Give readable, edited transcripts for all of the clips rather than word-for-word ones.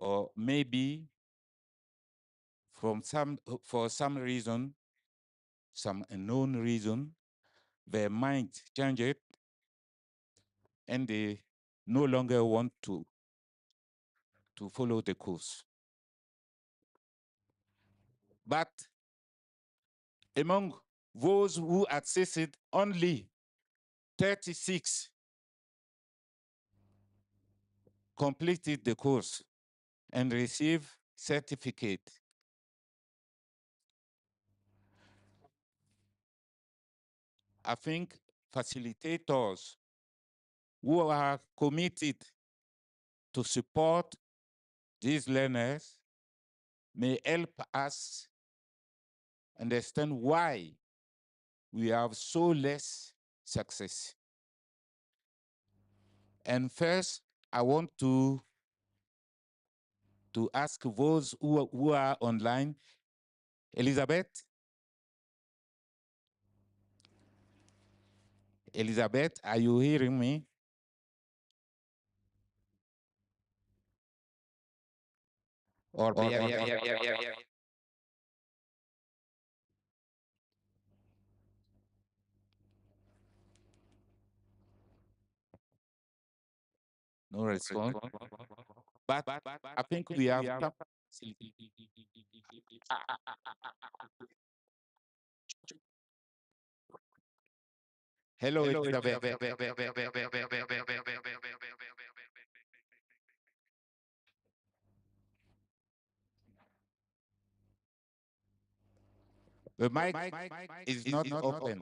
or maybe for some reason, some unknown reason, their mind changed and they no longer want to follow the course. But among those who accessed, only 36 completed the course and received certificate. I think facilitators who are committed to support these learners may help us understand why we have so less success. And first, I want to ask those who are online. Elizabeth? Elizabeth, are you hearing me? Or no response. But I think we have some. Hello, Elizabeth. The mic is not open.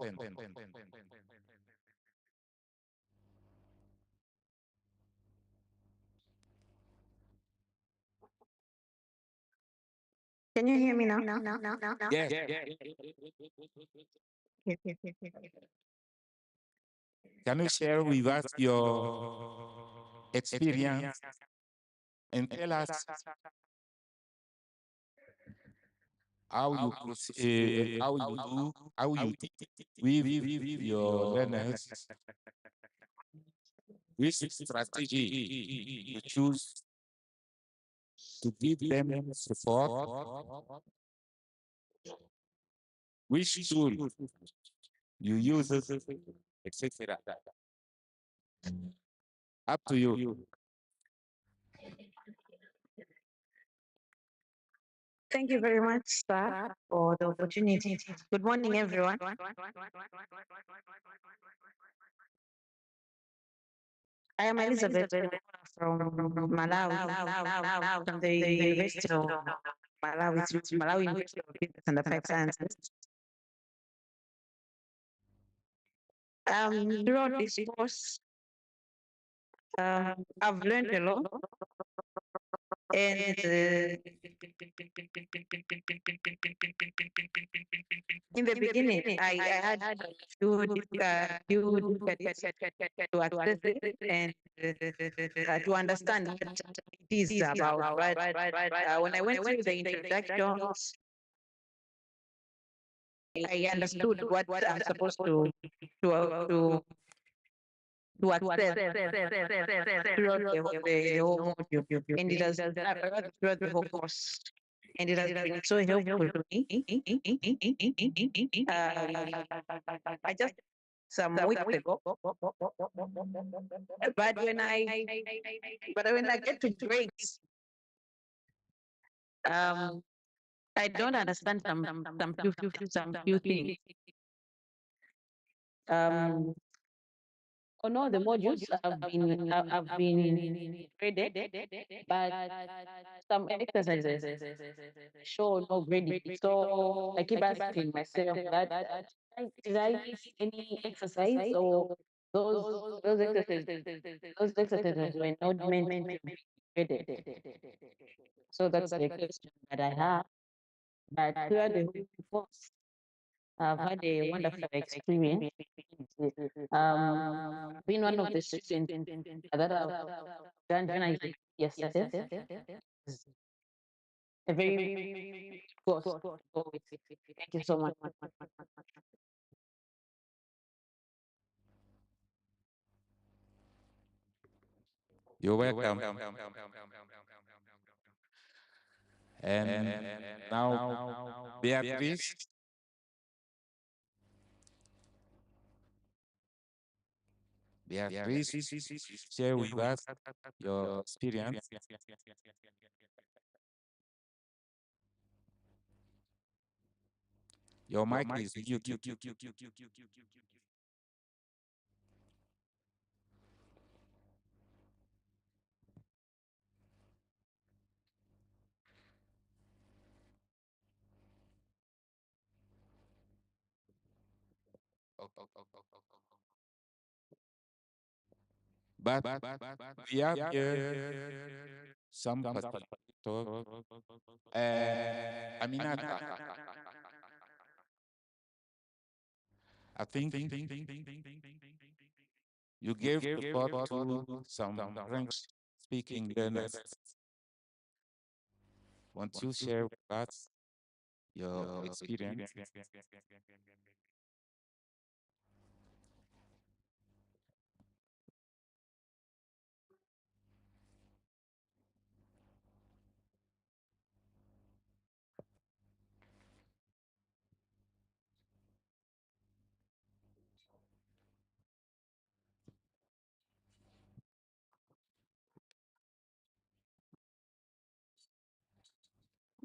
Can you hear me now? Yes. Can you share with us your experience and tell us how you did with your learners, which strategy you choose to give them support, which tool you use it, etc. Up to you. Thank you very much, sir, for the opportunity. Good morning, everyone. I am Elizabeth from Malawi, from the University of Malawi, Malawi University of Business and Applied Sciences. Throughout this course, I've learned a lot, and in the beginning, I had a few difficulties to access it and to understand what it is about. But when I went through the introductions, I understood what I'm supposed to to to access throughout the whole module, and it has throughout the whole course, and it has been so helpful to me. I just some weeks ago, but when I get to grades, I don't understand some few things. Um, on all the modules I've been graded, but some exercises show no grading. So I keep asking myself that did I miss any exercise, or those exercises were not meant to be graded. So that's the question that I have. But throughout the whole course, I've had a wonderful experience. Being one of the students that I've done journalism yesterday is a very good course to go with. Thank you so much. You're welcome. And now, Beatrice, share with us your experience. Your mic is mute. But we have here some facilitator. Aminata, I think you gave the floor to some French-speaking learners. Want to share with us your experience?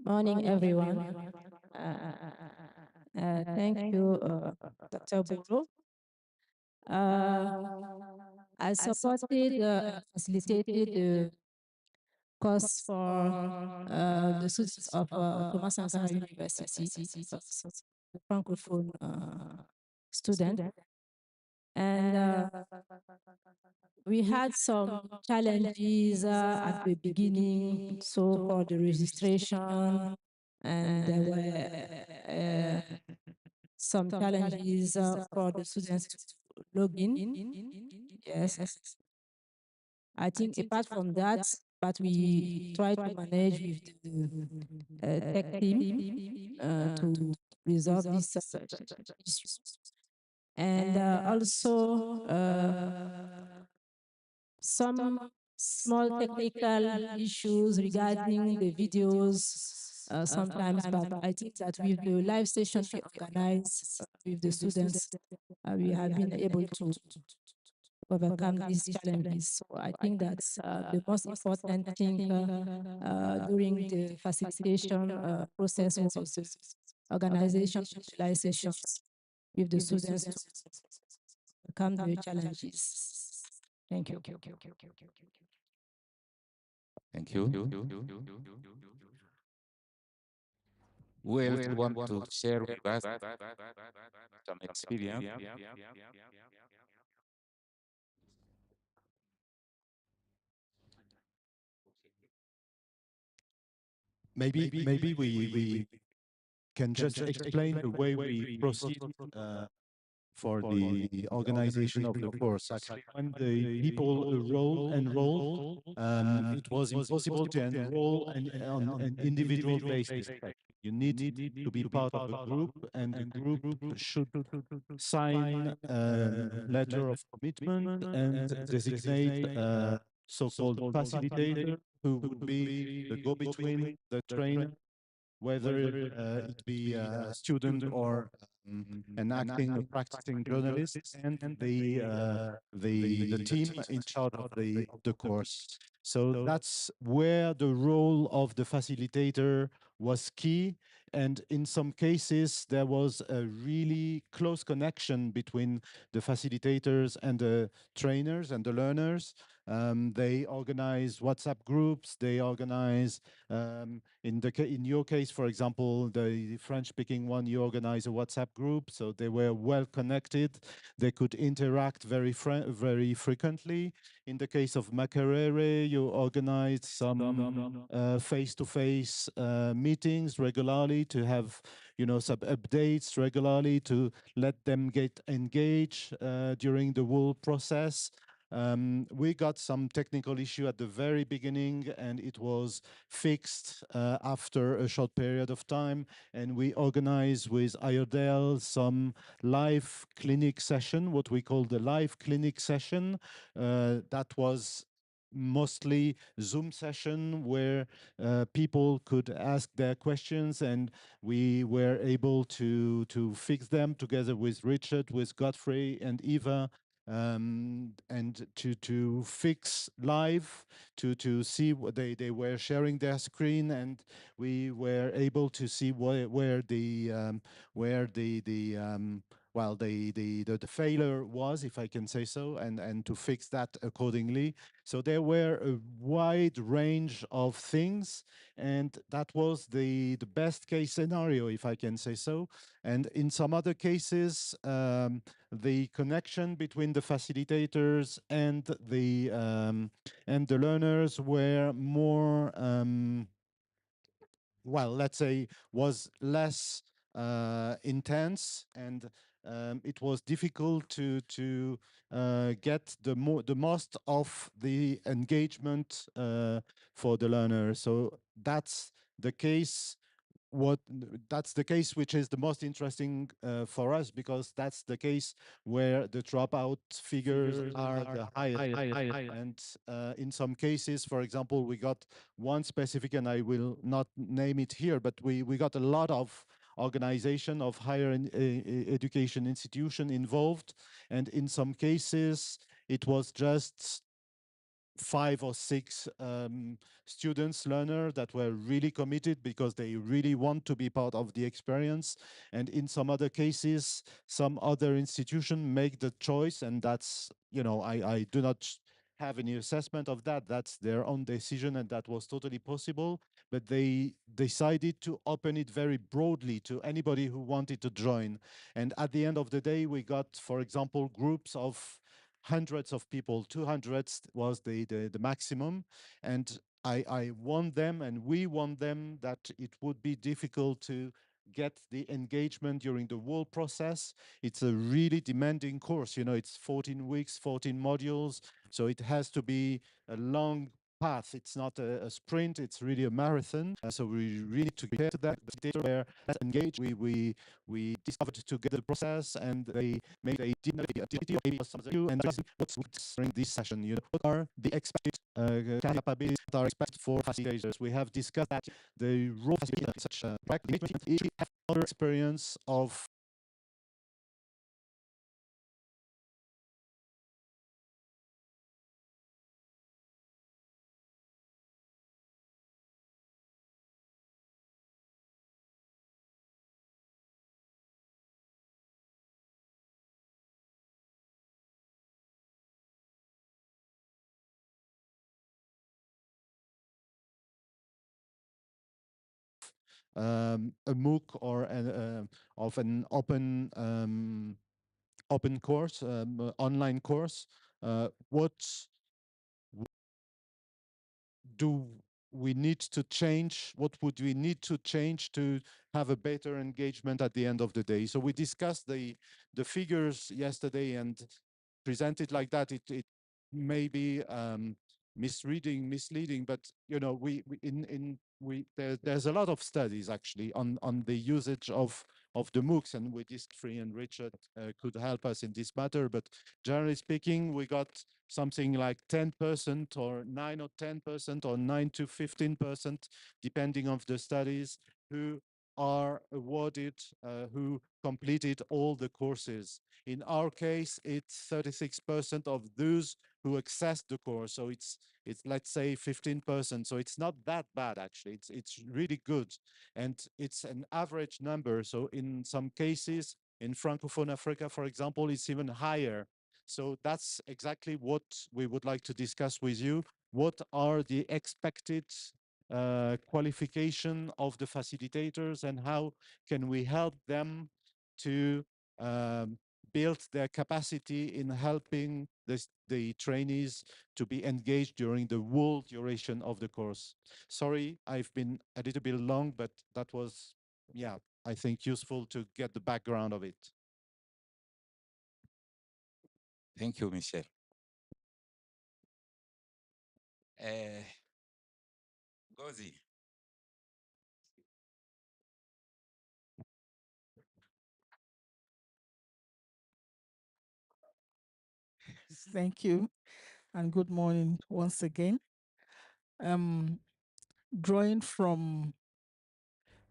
Morning, everyone. Thank you, Dr. Buru. I supported, facilitated the course for the students of Thomas Sankara University, the Francophone student. And we had some challenges at the beginning, so for the registration, and there were some challenges for the students to log in. Yes. I think apart from that, but we try to manage with the tech team to resolve these issues. And also some small technical issues regarding the videos sometimes, but I think that with the live session we organize with the students, we have been able to overcome these challenges. So I think that's the most important thing during the facilitation process was the organization of the live sessions with the students to overcome the challenges. Thank you. Thank you. Who else want to share with us some experience? Maybe we can just explain the way we proceed for the organization of the course. Actually, when the people enrolled, it was impossible to enroll on an individual basis. You need to be part of a group, and the group should sign a letter of commitment and designate a so-called facilitator who would be the go-between, the trainer, whether it be a student or an acting or practicing journalist, and the team in charge of the course. So that's where the role of the facilitator was key. And in some cases, there was a really close connection between the facilitators and the trainers and the learners. They organize WhatsApp groups. They organize, in your case, for example, the French-speaking one, you organize a WhatsApp group, so they were well connected. They could interact very frequently. In the case of Makerere, you organized some face-to-face meetings regularly to have, some updates regularly to let them get engaged during the whole process. We got some technical issue at the very beginning, and it was fixed after a short period of time. And we organized with IODEL some live clinic session, what we call the live clinic session. That was mostly Zoom session where people could ask their questions, and we were able to fix them together with Richard, with Godfrey and Eva, and to fix live, to see what they were sharing their screen, and we were able to see where the failure was, if I can say so, and to fix that accordingly. So there were a wide range of things, and that was the best case scenario, if I can say so. And in some other cases, the connection between the facilitators and the learners were more, well, let's say, was less intense, and it was difficult to get the most of the engagement for the learner. So that's the case which is the most interesting for us, because that's the case where the dropout figures are the highest. And in some cases, for example, we got one specific, and I will not name it here, but we got a lot of organization of higher education institution involved, and in some cases it was just 5 or 6 students, learners that were really committed because they really want to be part of the experience. And in some other cases, some other institution make the choice, and that's, I do not have any assessment of that. That's their own decision, and that was totally possible. But they decided to open it very broadly to anybody who wanted to join. And at the end of the day, we got, for example, groups of hundreds of people. 200 was the maximum, and I warned them, and we warned them, that it would be difficult to get the engagement during the whole process. It's a really demanding course. It's 14 weeks, 14 modules, so it has to be a long path. It's not a sprint, it's really a marathon. So we really need to get to that data where let's engage. We discovered together the process, and maybe they didn't know the activity, or maybe some of you, and that's what's during this session. What are the expected capabilities that are expected for facilitators? We have discussed that the role of facilitator is such a practice. If you have other experience of a MOOC or of an open course, online course, what do we need to change? What would we need to change to have a better engagement at the end of the day? So we discussed the figures yesterday, and presented like that, it may be misleading, but there's a lot of studies actually on the usage of the MOOCs, and with this Free and Richard could help us in this matter. But generally speaking, we got something like 10% or 9 or 10% or 9 to 15%, depending on the studies, who are awarded, who completed all the courses. In our case, it's 36% of those who accessed the course. So it's let's say 15%. So it's not that bad actually. It's really good, and it's an average number. So in some cases, in Francophone Africa, for example, it's even higher. So that's exactly what we would like to discuss with you. What are the expected qualification of the facilitators, and how can we help them to build their capacity in helping the trainees to be engaged during the whole duration of the course. Sorry, I've been a little bit long, but that was, yeah, I think useful to get the background of it. Thank you, Michel. Gozi. Thank you, and good morning once again. Drawing from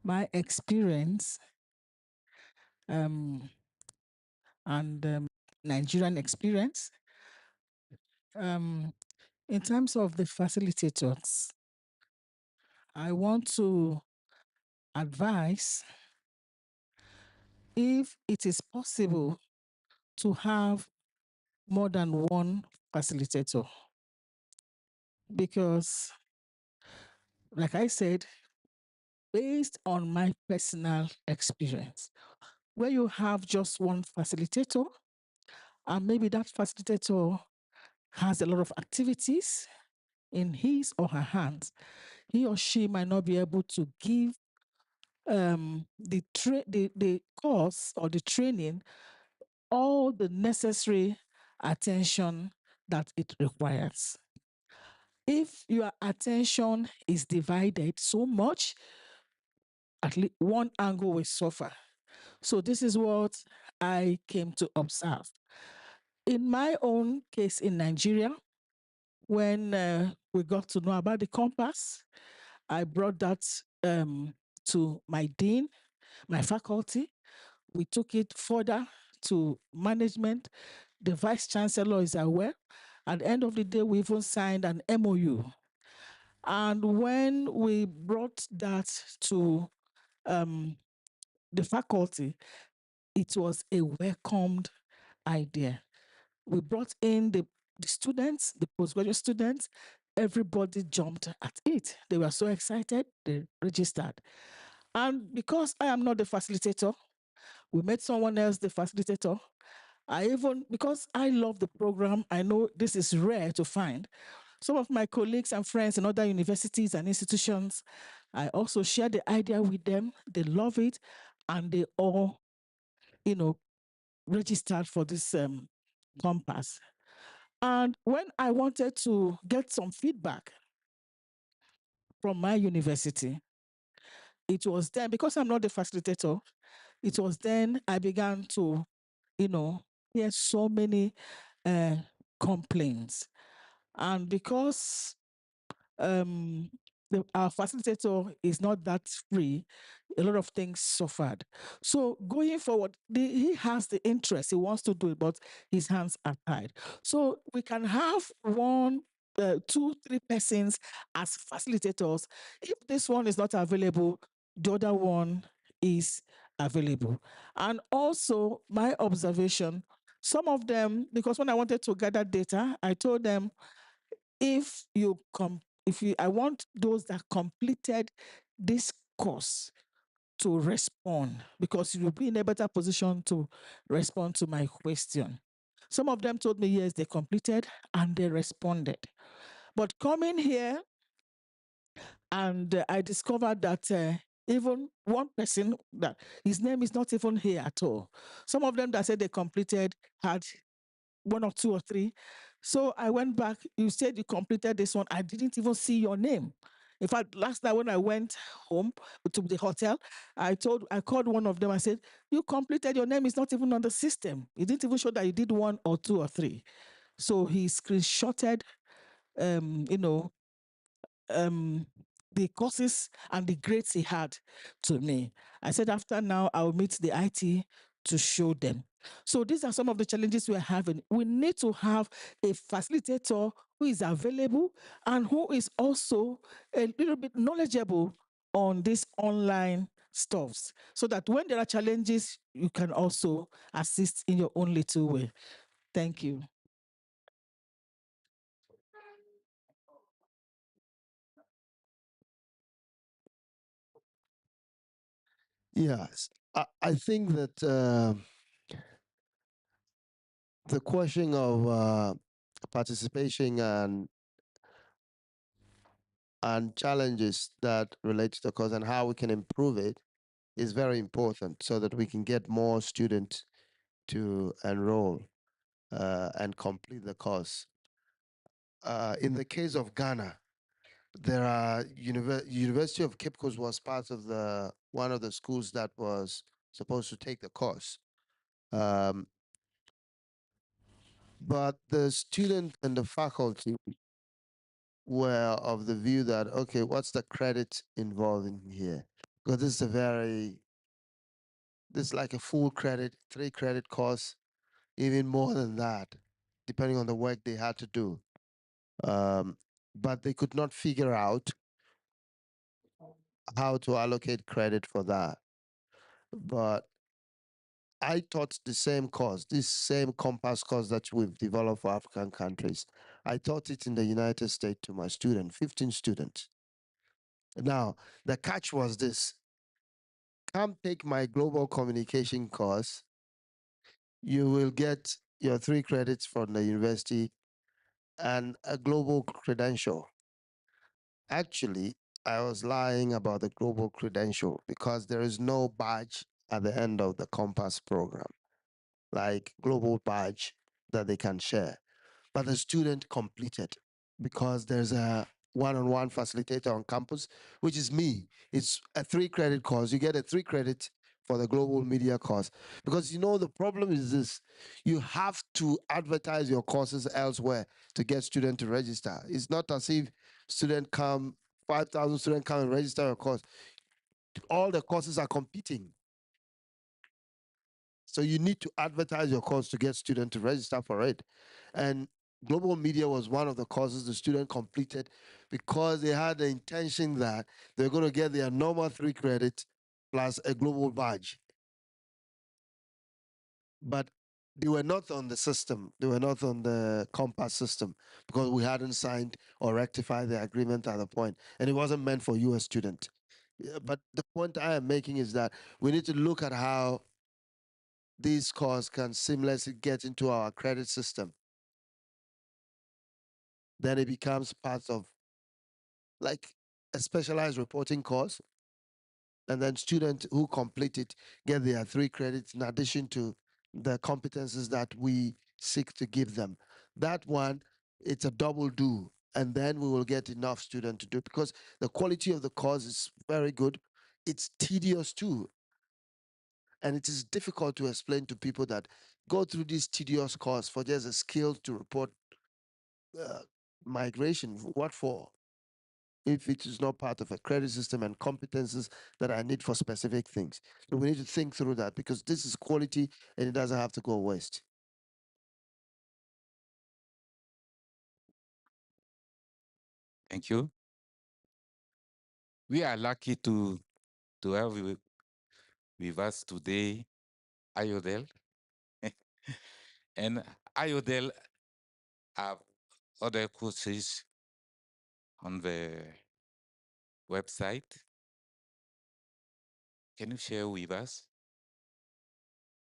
my experience and Nigerian experience, in terms of the facilitators, I want to advise, if it is possible to have more than one facilitator, because like I said, based on my personal experience, where you have just one facilitator, and maybe that facilitator has a lot of activities in his or her hands, he or she might not be able to give the course or the training all the necessary attention that it requires. If your attention is divided so much, at least one angle will suffer. So this is what I came to observe. In my own case in Nigeria, when we got to know about the CoMMPASS, I brought that to my dean, my faculty. We took it further to management. The vice chancellor is aware. At the end of the day, we even signed an MOU. And when we brought that to the faculty, it was a welcomed idea. We brought in the students, the postgraduate students, everybody jumped at it. They were so excited, they registered. And because I am not the facilitator, we made someone else the facilitator. Because I love the program, I know this is rare to find. Some of my colleagues and friends in other universities and institutions, I also share the idea with them. They love it, and they all, registered for this CoMMPASS. And when I wanted to get some feedback, from my university. It was then, because I'm not the facilitator, it was then I began to, hear so many complaints. And because our facilitator is not that free, a lot of things suffered. So going forward, he has the interest, he wants to do it, but his hands are tied. So we can have one, two, three persons as facilitators. If this one is not available, the other one is available. And also my observation, some of them, because when I wanted to gather data, I told them, if you I want those that completed this course to respond, because you'll be in a better position to respond to my question. Some of them told me yes, they completed and they responded. But coming here, and I discovered that even one person, that his name is not even here at all. Some of them that said they completed had one or two or three. So I went back. You said you completed this one. I didn't even see your name. In fact, last night when I went home to the hotel, I called one of them. I said, "You completed. Your name is not even on the system. It didn't even show that you did one or two or three." So he screenshotted, um, you know, um, the courses and the grades he had to me. I said, after now, I'll meet the IT to show them. So these are some of the challenges we're having. We need to have a facilitator who is available and who is also a little bit knowledgeable on these online stuffs, so that when there are challenges, you can also assist in your own little way. Thank you. Yes, I think that the question of participation and challenges that relate to the course and how we can improve it is very important, so that we can get more students to enroll and complete the course. In the case of Ghana, there are University of Cape Coast was part of the one of the schools that was supposed to take the course. Um, but the student and the faculty were of the view that, okay, what's the credit involved in here? Because this is like a full credit, 3 credit course, even more than that, depending on the work they had to do. But they could not figure out how to allocate credit for that. But I taught the same course, this same CoMMPASS course that we've developed for African countries. I taught it in the United States to my students, 15 students. Now, the catch was this: come take my global communication course. You will get your 3 credits from the university and a global credential. Actually, I was lying about the global credential because there is no badge at the end of the CoMMPASS program, like global badge that they can share. But the student completed because there's a one-on-one facilitator on campus, which is me. It's a 3 credit course. You get a 3 credit for the global media course. Because the problem is this: you have to advertise your courses elsewhere to get students to register. It's not as if 5,000 students come and register your course. All the courses are competing. So you need to advertise your course to get students to register for it. And global media was one of the courses the student completed because they had the intention that they're going to get their normal 3 credits plus a global badge. But they were not on the system. They were not on the CoMMPASS system because we hadn't signed or rectified the agreement at the point. And it wasn't meant for US students. But the point I am making is that we need to look at how these courses can seamlessly get into our credit system. Then it becomes part of like a specialized reporting course. And then students who complete it get their 3 credits in addition to the competences that we seek to give them. That one, it's a double do. and then we will get enough students to do it, because the quality of the course is very good. It's tedious too, and it is difficult to explain to people that go through this tedious course for just a skill to report uh, migration. What for? If it is not part of a credit system and competences that I need for specific things. So we need to think through that, because this is quality and it doesn't have to go waste. Thank you. We are lucky to have with us today Iodel. And Iodel have other courses on the website. Can you share with us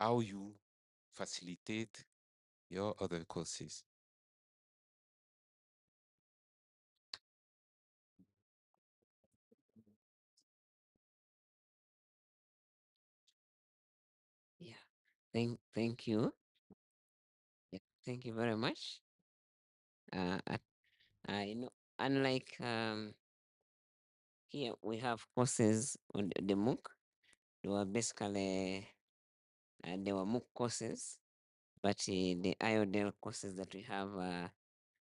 how you facilitate your other courses? Yeah. Thank you. Yeah, thank you very much. Uh, I, I know, unlike here we have courses on the MOOC. They were basically they were MOOC courses, but the IODL courses that we have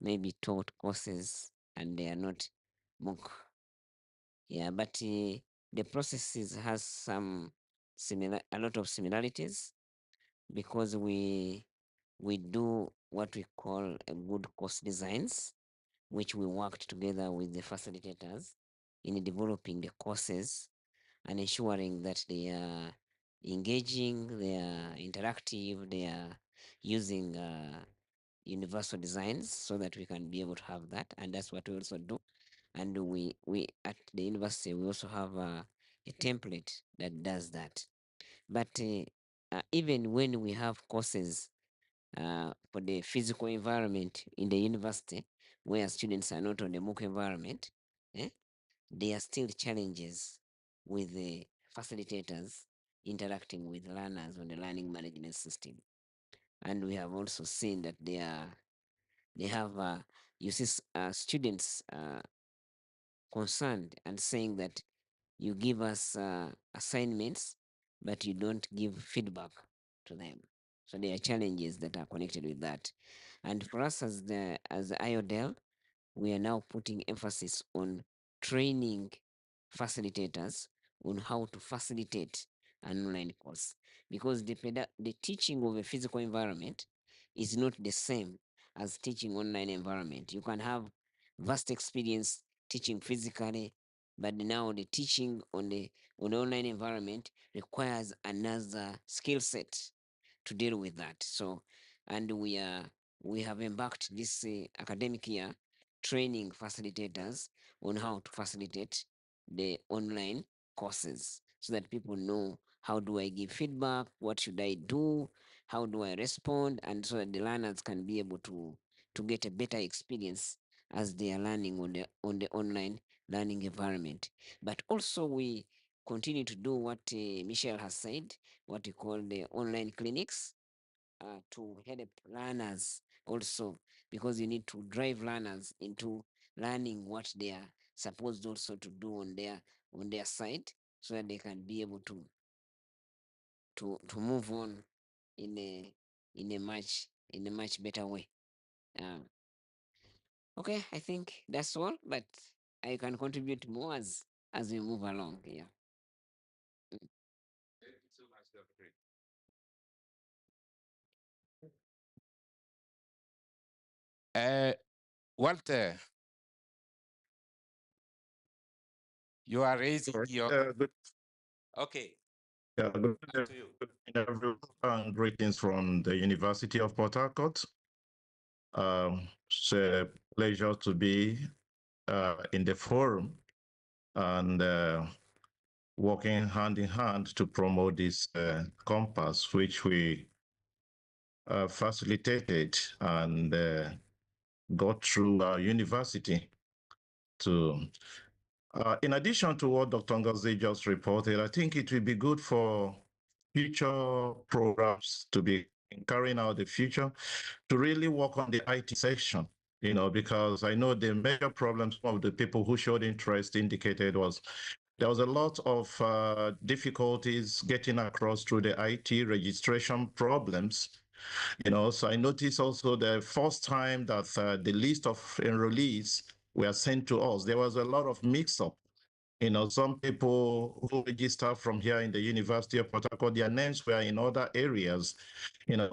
maybe taught courses and they are not MOOC. Yeah, but the processes has a lot of similarities, because we do what we call a good course designs, which we worked together with the facilitators in developing the courses and ensuring that they are engaging, they are interactive, they are using universal designs so that we can be able to have that. And that's what we also do. And we at the university, we also have a template that does that. But even when we have courses for the physical environment in the university, where students are not on the MOOC environment, eh, there are still challenges with the facilitators interacting with learners on the learning management system. And we have also seen that they have you see students concerned and saying that you give us assignments, but you don't give feedback to them. So there are challenges that are connected with that. And for us as IODEL, we are now putting emphasis on training facilitators on how to facilitate an online course, because the teaching of a physical environment is not the same as teaching online environment. You can have vast experience teaching physically, but now the teaching on the online environment requires another skill set to deal with that. So, and we have embarked this academic year training facilitators on how to facilitate the online courses, so that people know how do I give feedback, what should I do, how do I respond, and so that the learners can be able to get a better experience as they are learning on the online learning environment. But also we continue to do what Michelle has said, what we call the online clinics, to help learners also, because you need to drive learners into learning what they are supposed also to do on their side, so that they can be able to move on in a much better way. Um, okay, I think that's all, but I can contribute more as we move along. Yeah. Thank you so much, Dr. Walter, you are raising Sorry. your. Good, Okay, yeah, good back to you. evening, everyone, and greetings from the University of Port Harcourt. It's a pleasure to be in the forum and working hand in hand to promote this compass, which we facilitated and got through our university to. In addition to what Dr. Ngozi just reported, I think it will be good for future programs to be carrying out the future to really work on the IT section, because I know the major problems some of the people who showed interest indicated was there was a lot of difficulties getting across through the IT registration problems. So I noticed also the first time that the list of enrollees were sent to us, there was a lot of mix-up. Some people who register from here in the University of Port Harcourt, their names were in other areas, and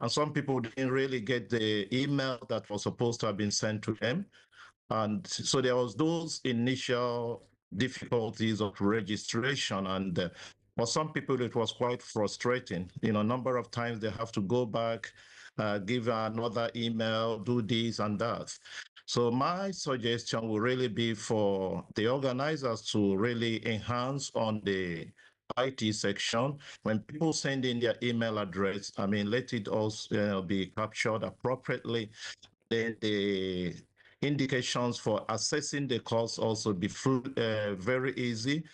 some people didn't really get the email that was supposed to have been sent to them. And so there was those initial difficulties of registration, and for some people it was quite frustrating. A number of times they have to go back, give another email, do this and that. So my suggestion will really be for the organizers to really enhance on the IT section. When people send in their email address, let it also be captured appropriately. Then the indications for assessing the course also be very easy.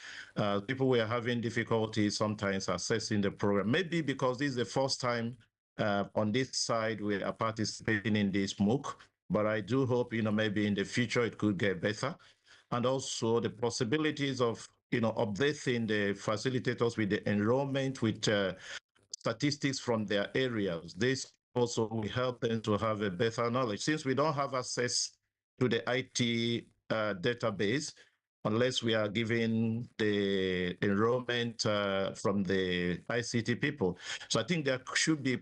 People were having difficulty sometimes assessing the program, maybe because this is the first time on this side we are participating in this MOOC, but I do hope, maybe in the future it could get better. And also the possibilities of, updating the facilitators with the enrollment, with statistics from their areas. This also will help them to have a better knowledge. Since we don't have access to the IT database, unless we are giving the enrollment from the ICT people. So I think there should be,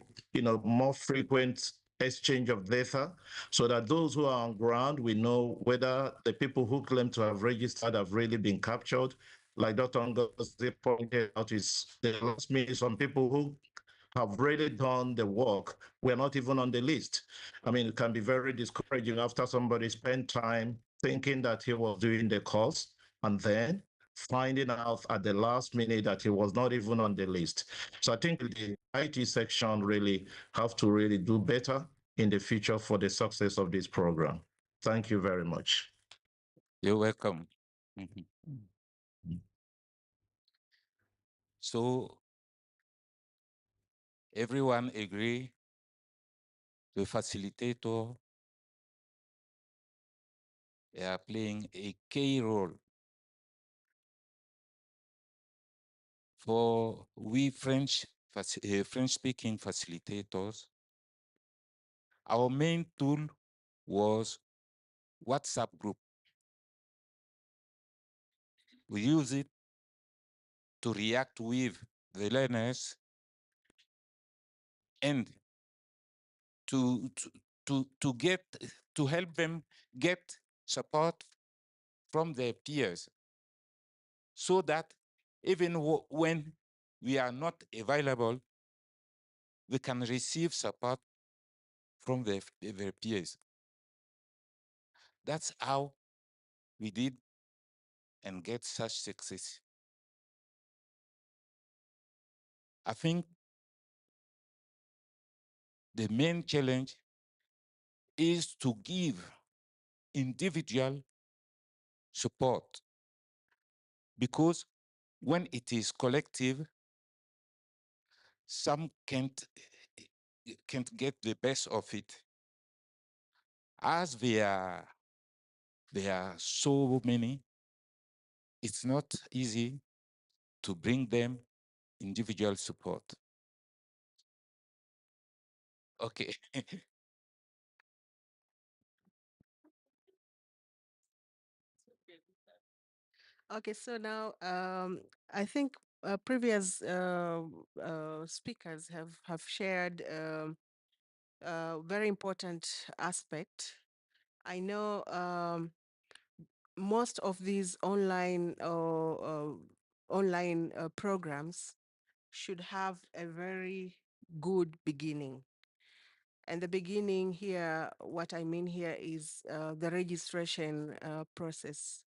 more frequent exchange of data so that those who are on ground, we know whether the people who claim to have registered have really been captured. Like Dr. Ngozi pointed out, is the last minute, some people who have really done the work we're not even on the list. It can be very discouraging after somebody spent time thinking that he was doing the course and then finding out at the last minute that he was not even on the list. So I think the IT section really have to really do better in the future for the success of this program. Thank you very much. You're welcome. So everyone agree the facilitator, they are playing a key role for we French-speaking facilitators. Our main tool was WhatsApp group. We use it to react with the learners and to get to help them get support from their peers, so that even when we are not available, we can receive support from their peers. That's how we did and get such success. I think the main challenge is to give individual support, because when it is collective, some can't get the best of it. As there are so many, it's not easy to bring them individual support. Okay. Okay, so now I think previous speakers have shared very important aspect. I know most of these online programs should have a very good beginning. And the beginning here, what I mean here is the registration process.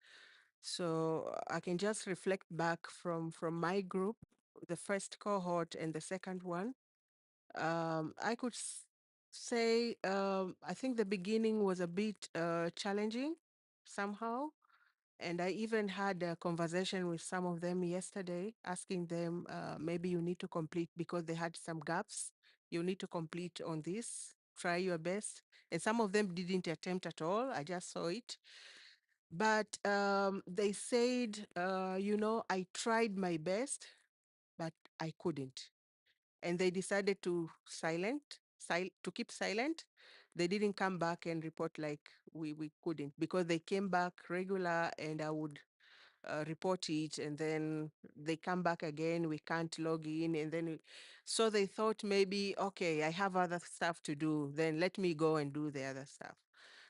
So I can just reflect back from my group, the first cohort and the second one. I could say I think the beginning was a bit challenging somehow. And I even had a conversation with some of them yesterday, asking them maybe you need to complete, because they had some gaps. You need to complete on this try your best. And some of them didn't attempt at all. I just saw it. But they said, I tried my best, but I couldn't. And they decided to to keep silent. They didn't come back and report like we couldn't, because they came back regular and I would report it, and then they come back again, we can't log in, and then so they thought maybe, okay, I have other stuff to do, then let me go and do the other stuff.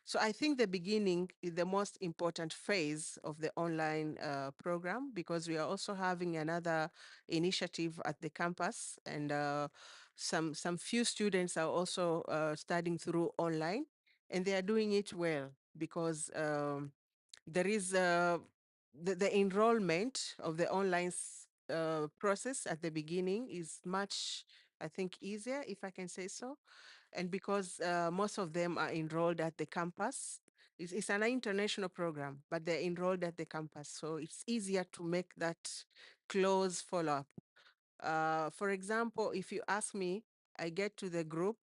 So I think the beginning is the most important phase of the online program, because we are also having another initiative at the campus, and some few students are also studying through online, and they are doing it well, because there is the enrollment of the online process at the beginning is much, I think, easier, if I can say so. And because most of them are enrolled at the campus, it's an international program, but they're enrolled at the campus. So it's easier to make that close follow-up. For example, if you ask me, I get to the group,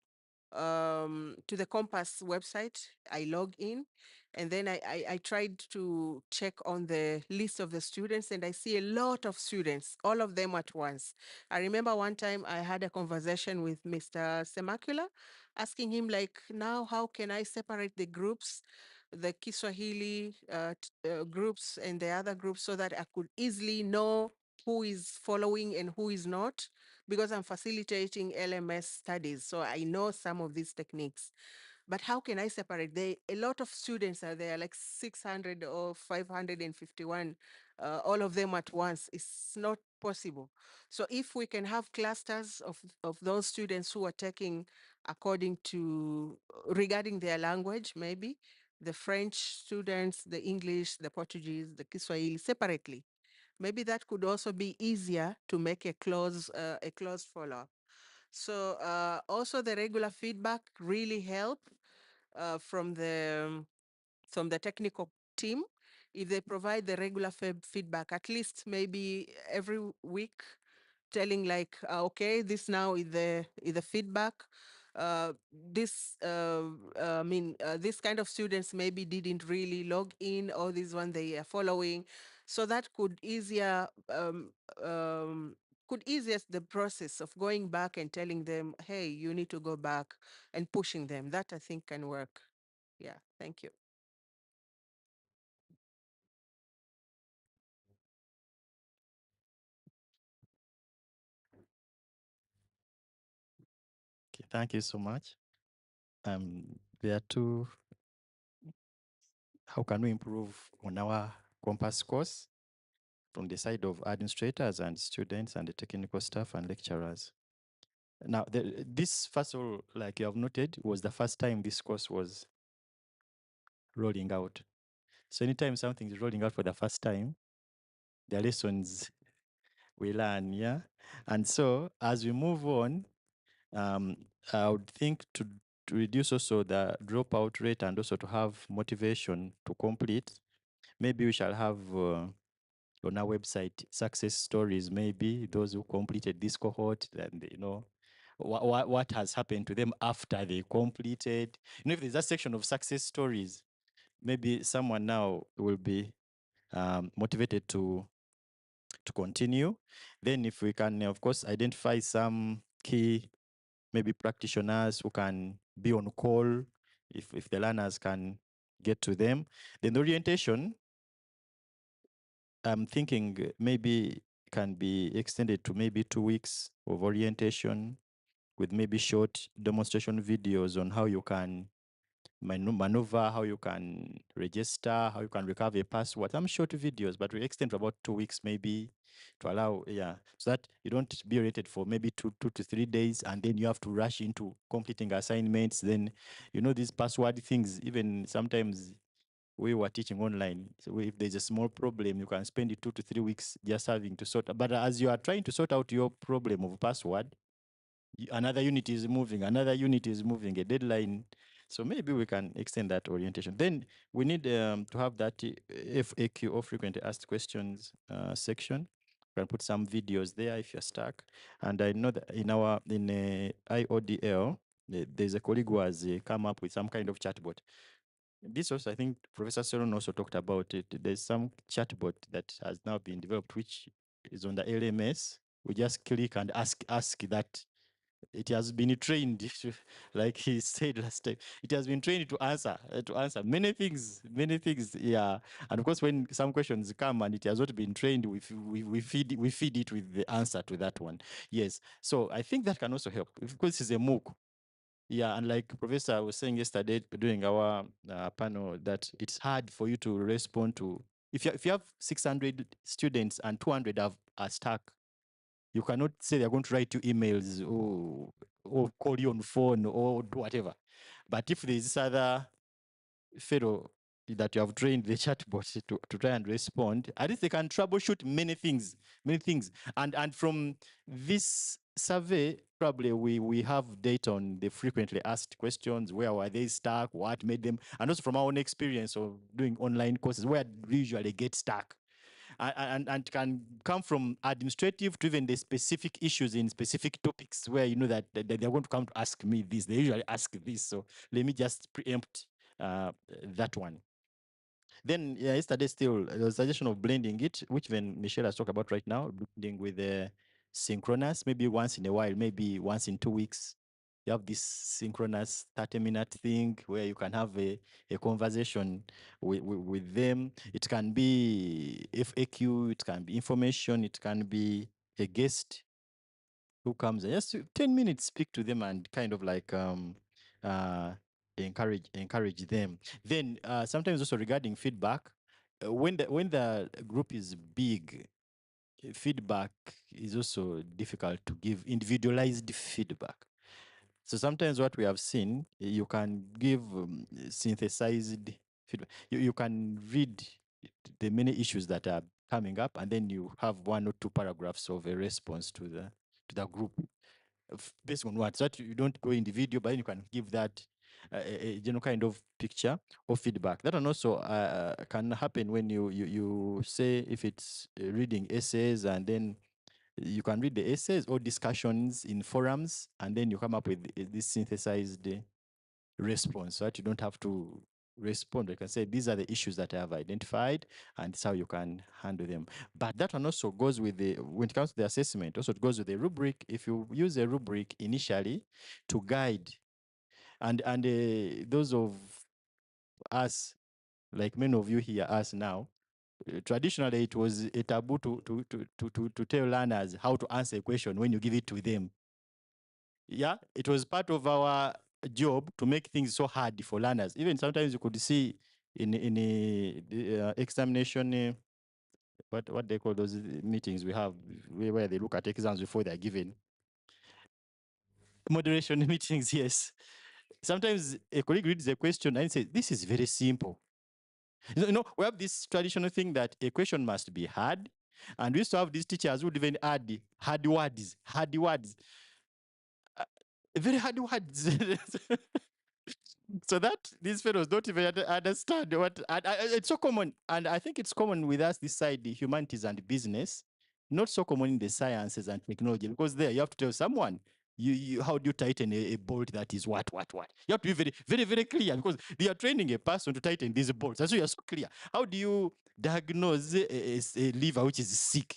to the CoMMPASS website, I log in, and then I tried to check on the list of the students, and I see a lot of students, all of them at once. I remember one time I had a conversation with Mr. Semakula, asking him like, now how can I separate the groups, the Kiswahili groups and the other groups, so that I could easily know who is following and who is not, because I'm facilitating LMS studies, so I know some of these techniques. But how can I separate? A lot of students are there, like 600 or 551, all of them at once. It's not possible. So if we can have clusters of those students who are taking according to, regarding their language, maybe, the French students, the English, the Portuguese, the Kiswahili separately, maybe that could also be easier to make a close follow-up. So also the regular feedback really help from the technical team. If they provide the regular feedback, at least maybe every week, telling like, okay, this now is the feedback. This this kind of students maybe didn't really log in, or this one they are following, so that could ease the process of going back and telling them, hey, you need to go back, and pushing them. That I think can work. Yeah, thank you. Okay, thank you so much. There are two. How can we improve on our CoMMPASS course from the side of administrators and students and the technical staff and lecturers? Now, this first of all, like you have noted, was the first time this course was rolling out. So anytime something is rolling out for the first time, the lessons we learn, yeah. And so as we move on, I would think to reduce also the dropout rate and also to have motivation to complete, maybe we shall have on our website success stories, maybe those who completed this cohort, and what has happened to them after they completed. If there's a section of success stories, maybe someone now will be motivated to continue. Then if we can, of course, identify some key maybe practitioners who can be on call if the learners can get to them. Then the orientation, I'm thinking maybe can be extended to maybe 2 weeks of orientation with maybe short demonstration videos on how you can maneuver, how you can register, how you can recover a password. Some short videos, but we extend to about 2 weeks maybe to allow, so that you don't be rated for maybe two to 3 days, and then you have to rush into completing assignments. Then, these password things, even sometimes we were teaching online. So if there's a small problem, you can spend 2 to 3 weeks just having to sort. But as you are trying to sort out your problem of password, another unit is moving, a deadline. So maybe we can extend that orientation. Then we need to have that FAQ, or frequently asked questions section. We can put some videos there if you're stuck. And I know that in IODL, there's a colleague who has come up with some kind of chatbot. This also, I think Professor Seron also talked about it. There's some chatbot that has now been developed, which is on the LMS. We just click and ask that. It has been trained, like he said last time. It has been trained to answer many things, yeah. And of course, when some questions come and it has not been trained, we feed it with the answer to that one. Yes. So I think that can also help. Of course, it's a MOOC. Yeah, and like Professor was saying yesterday during our panel, that it's hard for you to respond to. If you have 600 students and 200 are stuck, you cannot say they're going to write you emails or call you on phone or do whatever. But if there's this other fellow that you have trained the chatbot to try and respond, at least they can troubleshoot many things. And from this survey, probably we have data on the frequently asked questions, where were they stuck, what made them, and also from our own experience of doing online courses, where we usually get stuck. And can come from administrative to even the specific issues in specific topics where you know that they're going to come to ask me this. They usually ask this. So let me just preempt that one. Then yesterday still there was a suggestion of blending it, which then Michelle has talked about right now, blending with the synchronous, maybe once in a while, maybe once in 2 weeks. You have this synchronous 30-minute thing where you can have a conversation with them. It can be FAQ, it can be information, it can be a guest who comes and just 10 minutes, speak to them and kind of like uh, encourage them. Then sometimes also regarding feedback, when the group is big, feedback is also difficult to give individualized feedback. So sometimes what we have seen, you can give synthesized feedback. You can read the many issues that are coming up, and then you have 1 or 2 paragraphs of a response to the group based on what, so that you don't go individual, but then you can give that a general kind of picture or feedback. That one also can happen when you say, if it's reading essays, and then you can read the essays or discussions in forums, and then you come up with this synthesized response, so that you don't have to respond. You can say, these are the issues that I have identified, and it's how you can handle them. But that one also goes with when it comes to the assessment, also it goes with the rubric. If you use a rubric initially to guide, and those of us, like many of you here, us now, traditionally it was a taboo to tell learners how to answer a question when you give it to them. Yeah, it was part of our job to make things so hard for learners. Even sometimes you could see in the examination, what they call those meetings we have, where they look at exams before they're given. Moderation meetings, yes. Sometimes a colleague reads a question and says, this is very simple. We have this traditional thing that a question must be hard. And we used to have these teachers who would even add hard words. Very hard words. So that these fellows don't even understand what, and it's so common. And I think it's common with us this side, the humanities and business, not so common in the sciences and technology, because there you have to tell someone, how do you tighten a bolt that is what. You have to be very, very, very clear, because they are training a person to tighten these bolts. And so you're so clear. How do you diagnose a liver which is sick?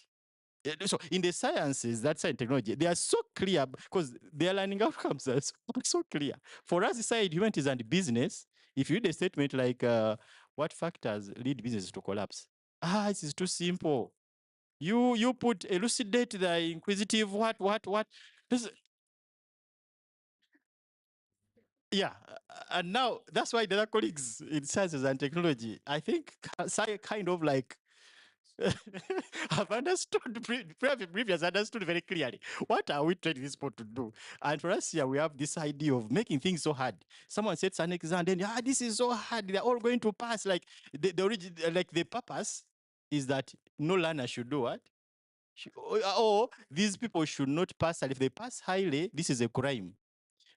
So in the sciences, that side technology, they are so clear because their learning outcomes are so clear. For us, side humanities and business, if you read a statement like, what factors lead business to collapse? This is too simple. You put elucidate the inquisitive what. This, yeah, and now that's why the other colleagues in sciences and technology, I think, kind of like I've understood, previous understood very clearly. What are we training this people to do? And for us here, we have this idea of making things so hard. Someone sets an exam, then, this is so hard. They're all going to pass. Like the origin, like the purpose is that no learner should do what? Or these people should not pass. And if they pass highly, this is a crime.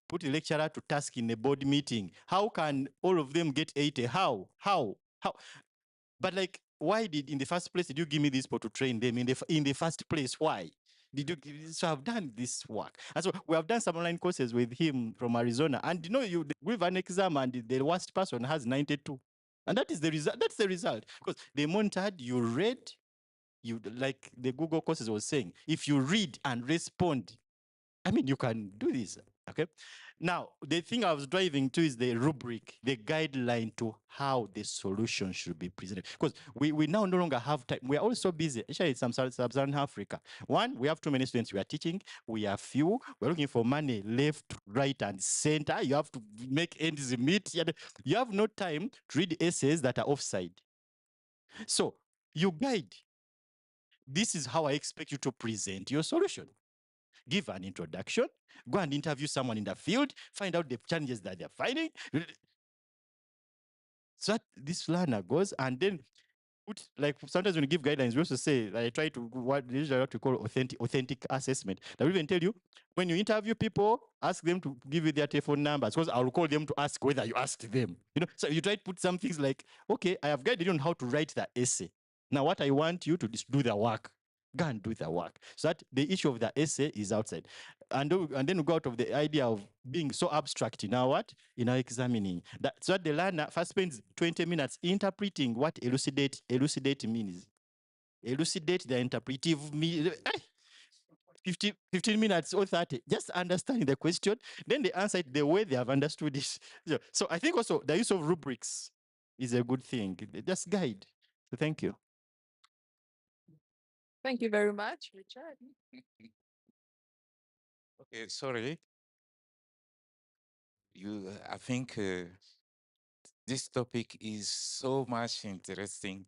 Put the lecturer to task in a board meeting. How can all of them get 80? How? But like, why did in the first place did you give me this people to train them in the first place? Why? Did you? So I've done this work, and so we have done some online courses with him from Arizona, and you give an exam, and the worst person has 92, and that is the result. That's the result because they monitored. You read, you like the Google courses was saying, if you read and respond, I mean, you can do this. Okay. Now, the thing I was driving to is the rubric, the guideline to how the solution should be presented. Because we now no longer have time. We are also busy, especially in sub-Saharan Africa. One, we have too many students we are teaching. We are few. We're looking for money left, right, and center. You have to make ends meet. You have no time to read essays that are offside. So you guide. This is how I expect you to present your solution. Give an introduction, go and interview someone in the field, find out the challenges that they're finding. So that this learner goes and then put, like sometimes when you give guidelines, we also say, I try to usually what we call authentic assessment. That will even tell you when you interview people, ask them to give you their telephone numbers because I'll call them to ask whether you asked them. So you try to put some things like, okay, I have guided you on how to write the essay. Now what I want you to do the work. Go and do the work. So that the issue of the essay is outside. And then we go out of the idea of being so abstract in our what? In our examining. So that the learner first spends 20 minutes interpreting what elucidate means. Elucidate the interpretive meaning. 15 minutes or 30, just understanding the question, then they answer it the way they have understood it. So I think also the use of rubrics is a good thing. Just guide. So thank you. Thank you very much, Richard. Okay, sorry. I think this topic is so much interesting.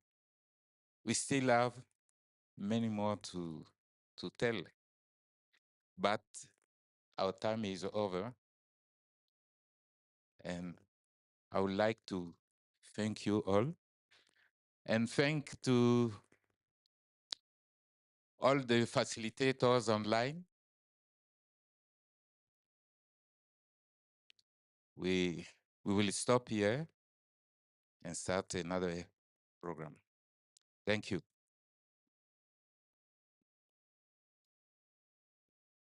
We still have many more to tell, but our time is over, and I would like to thank you all, and thank to all the facilitators online. We will stop here and start another program. Thank you.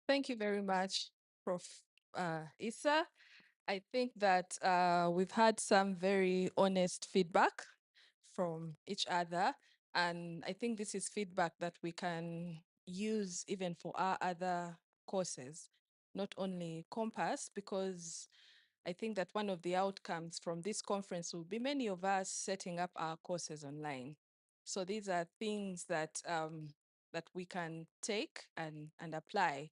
Thank you very much, Prof. Issa. I think that we've had some very honest feedback from each other. And I think this is feedback that we can use even for our other courses, not only CoMMPASS, because I think that one of the outcomes from this conference will be many of us setting up our courses online. So these are things that that we can take and apply.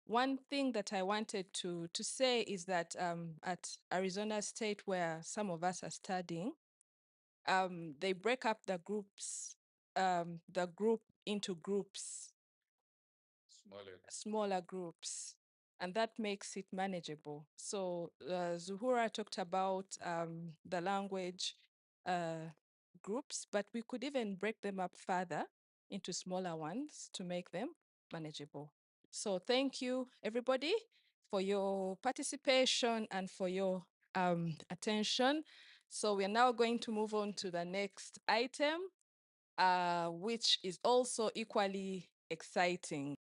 One thing that I wanted to say is that at Arizona State, where some of us are studying, they break up the group into groups, smaller groups, and that makes it manageable. So Zuhura talked about the language groups, but we could even break them up further into smaller ones to make them manageable. So thank you, everybody, for your participation and for your attention. So we are now going to move on to the next item, which is also equally exciting.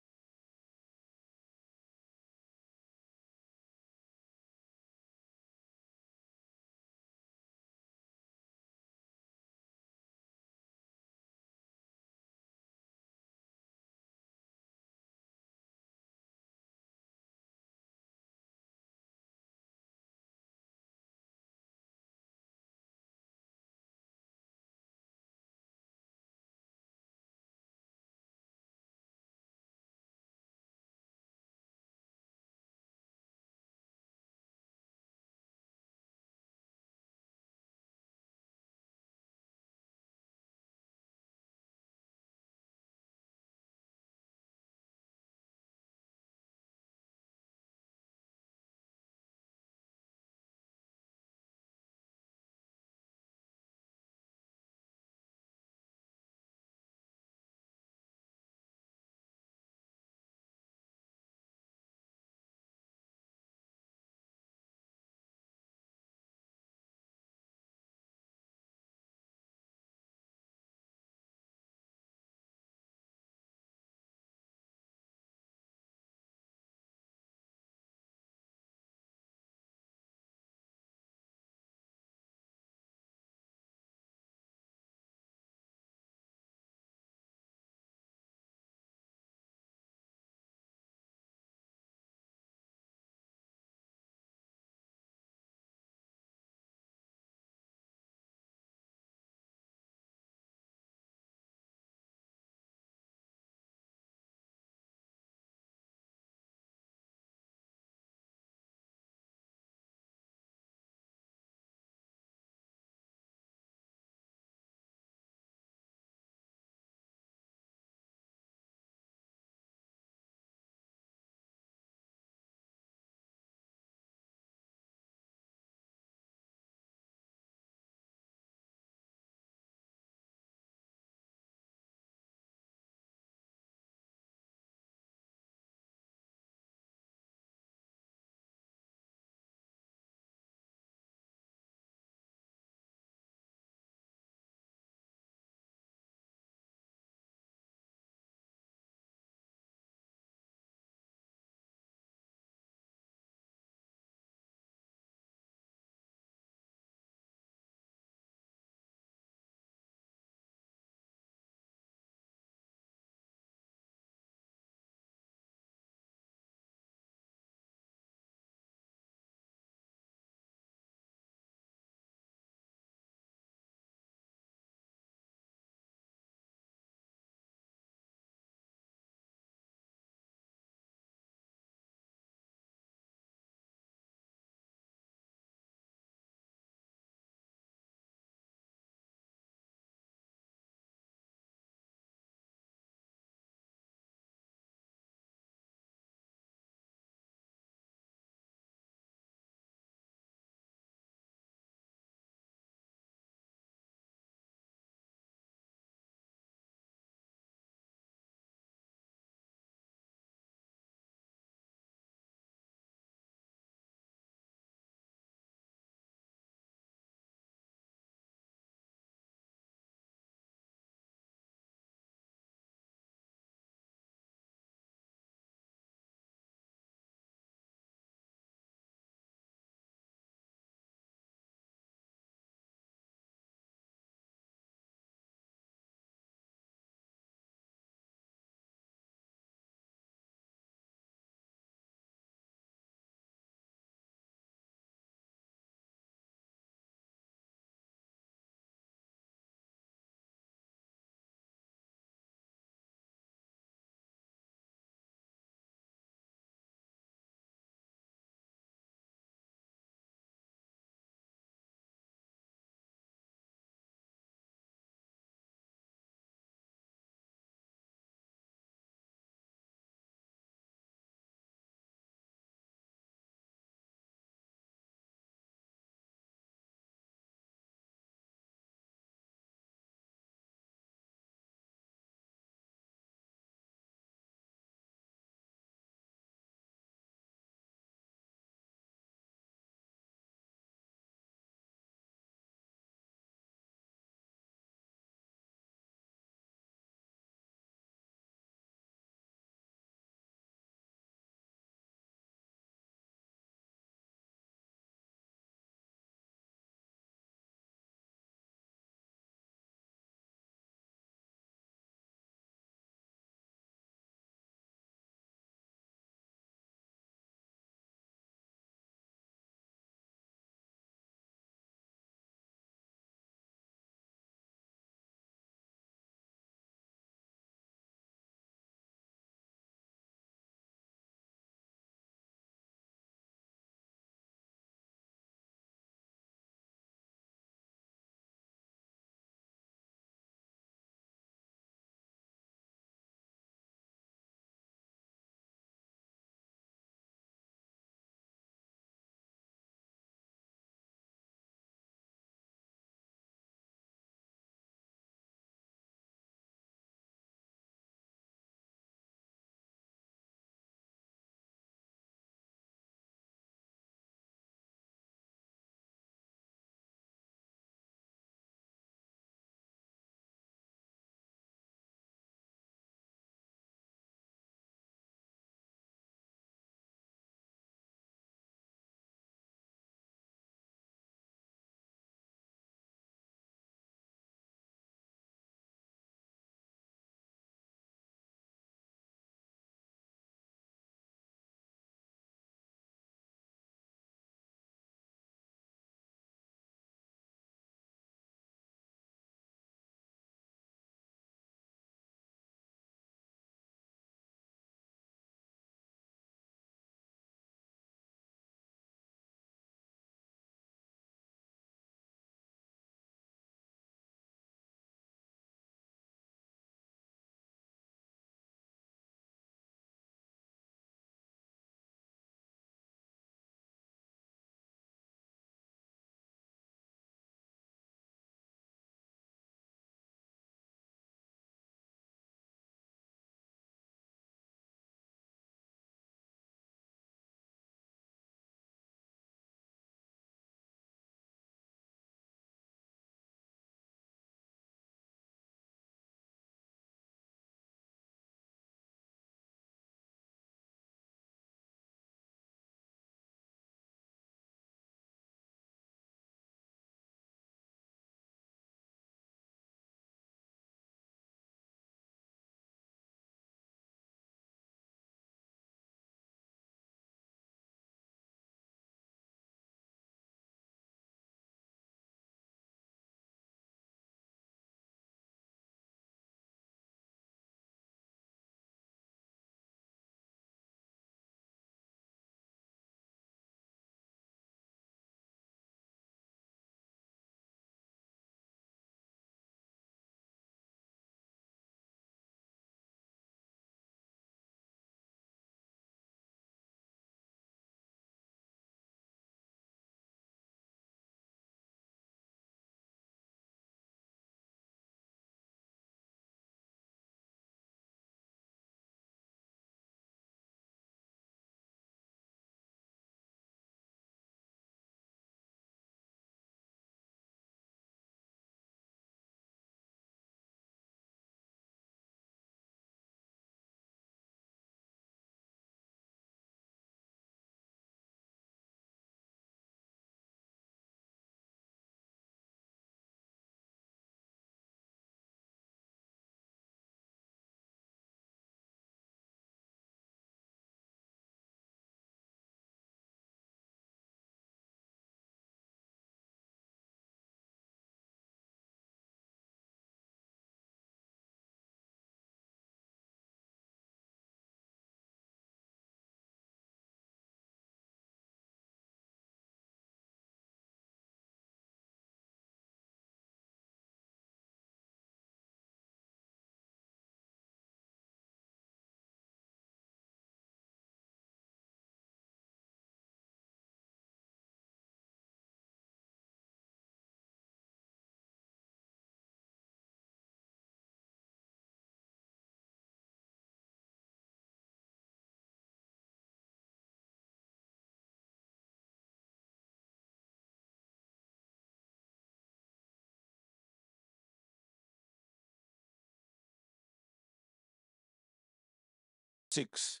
6.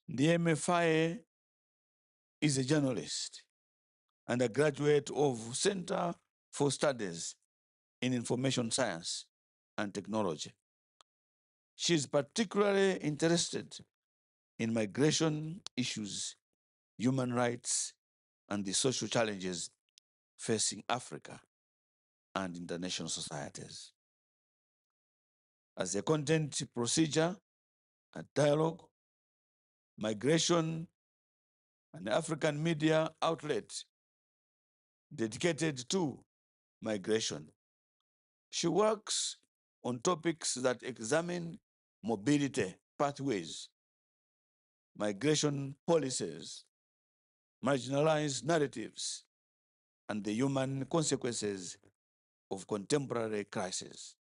The MFI is a journalist and a graduate of Center for Studies in Information Science and Technology. She is particularly interested in migration issues, human rights, and the social challenges facing Africa and international societies. As a content procedure and dialogue, migration, an African media outlet dedicated to migration. She works on topics that examine mobility pathways, migration policies, marginalized narratives, and the human consequences of contemporary crises.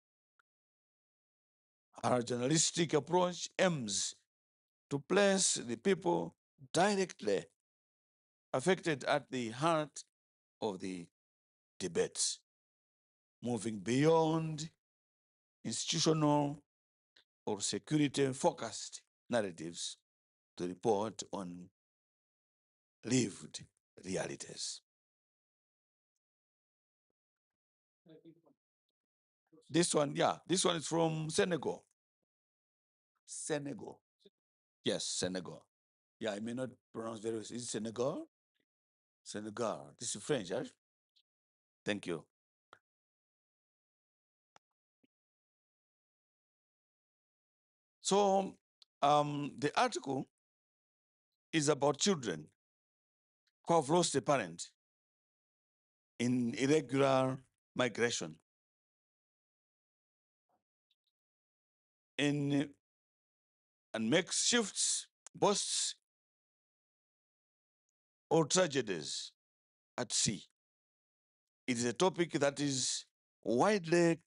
Our journalistic approach aims to place the people directly affected at the heart of the debates, moving beyond institutional or security-focused narratives to report on lived realities. This one, yeah, this one is from Senegal. Senegal. Yes, Senegal. Yeah, I may not pronounce very well. Is it Senegal? Senegal. This is French, right? Thank you. So the article is about children who have lost a parent in irregular migration. In and makes shifts, busts, or tragedies at sea. It is a topic that is widely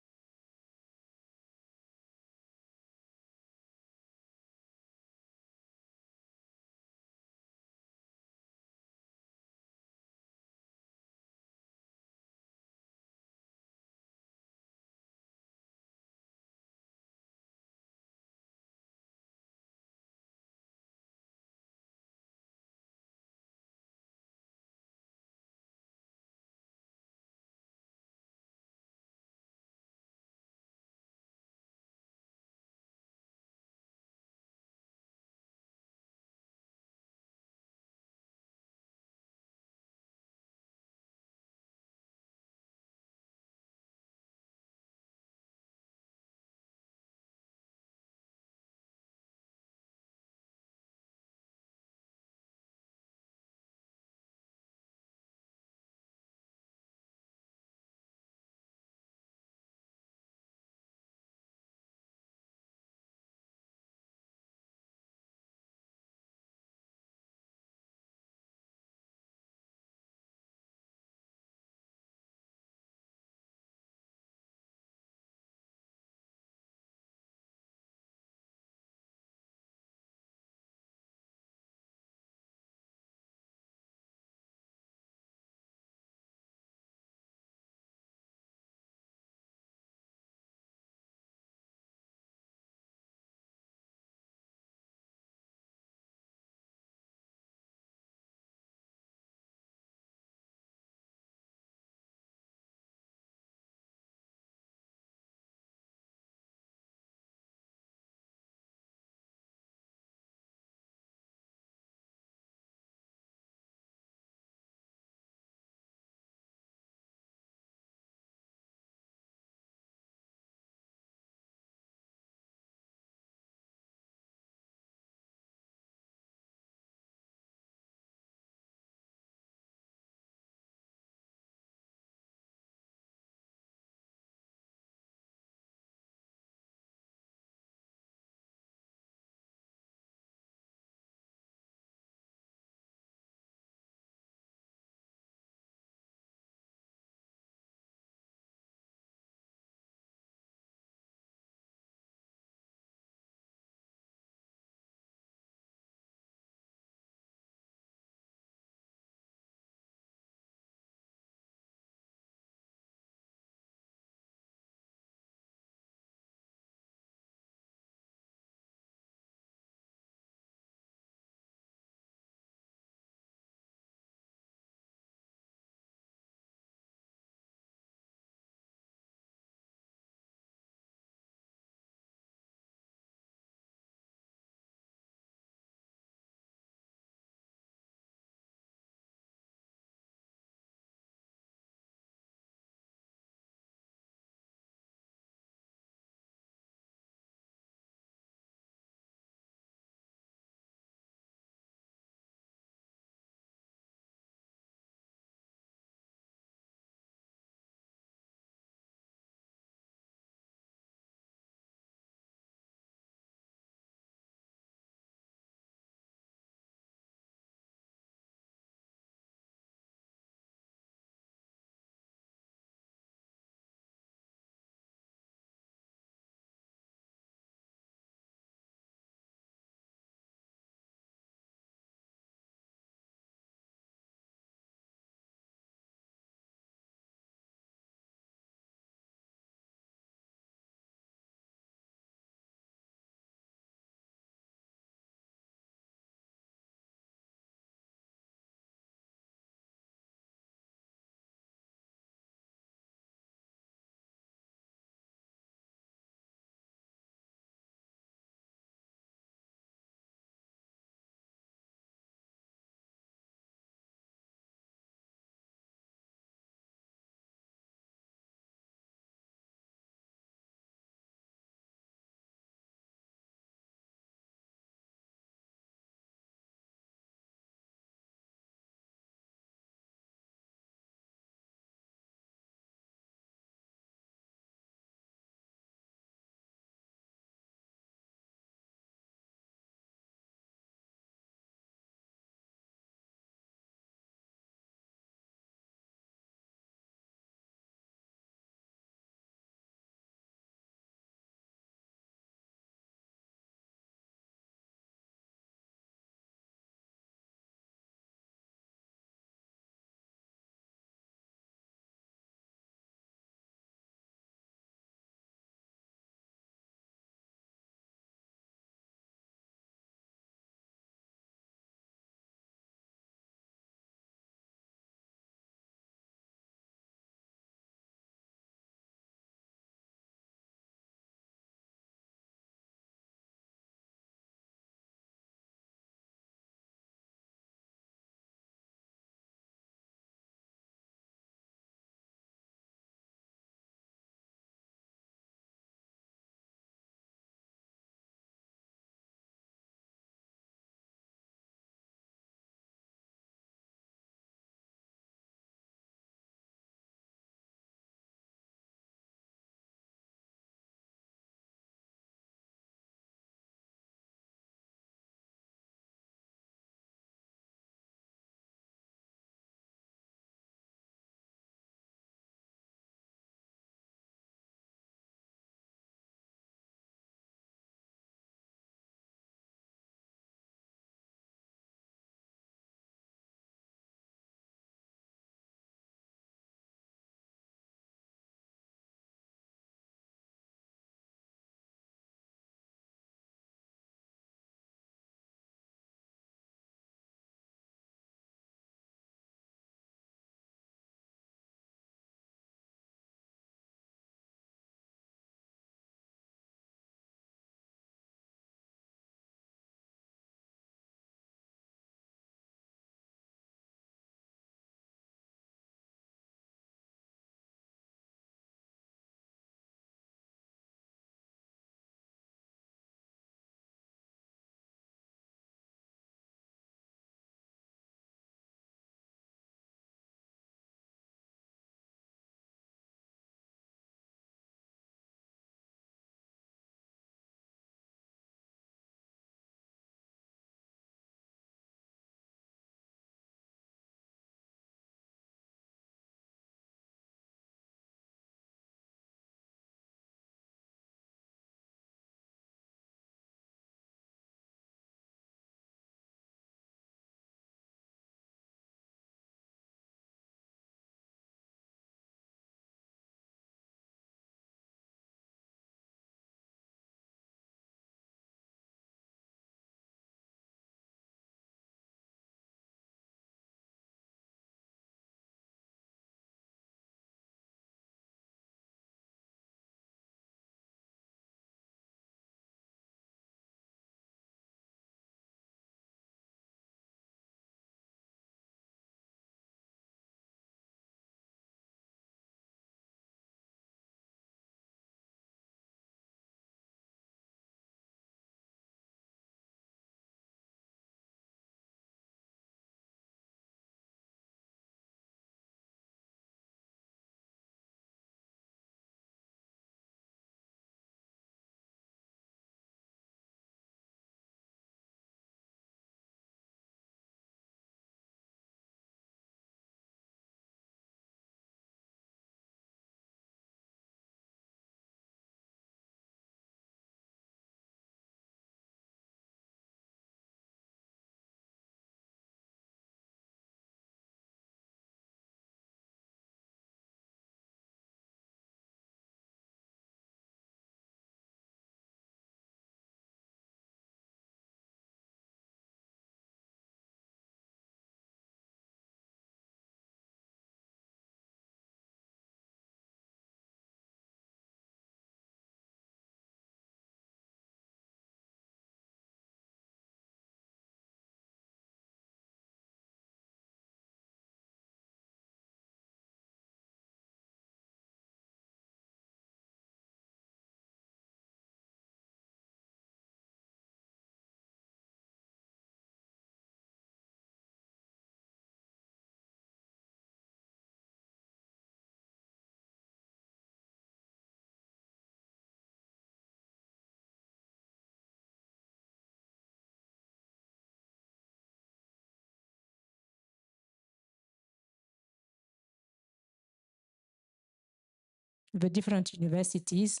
the different universities.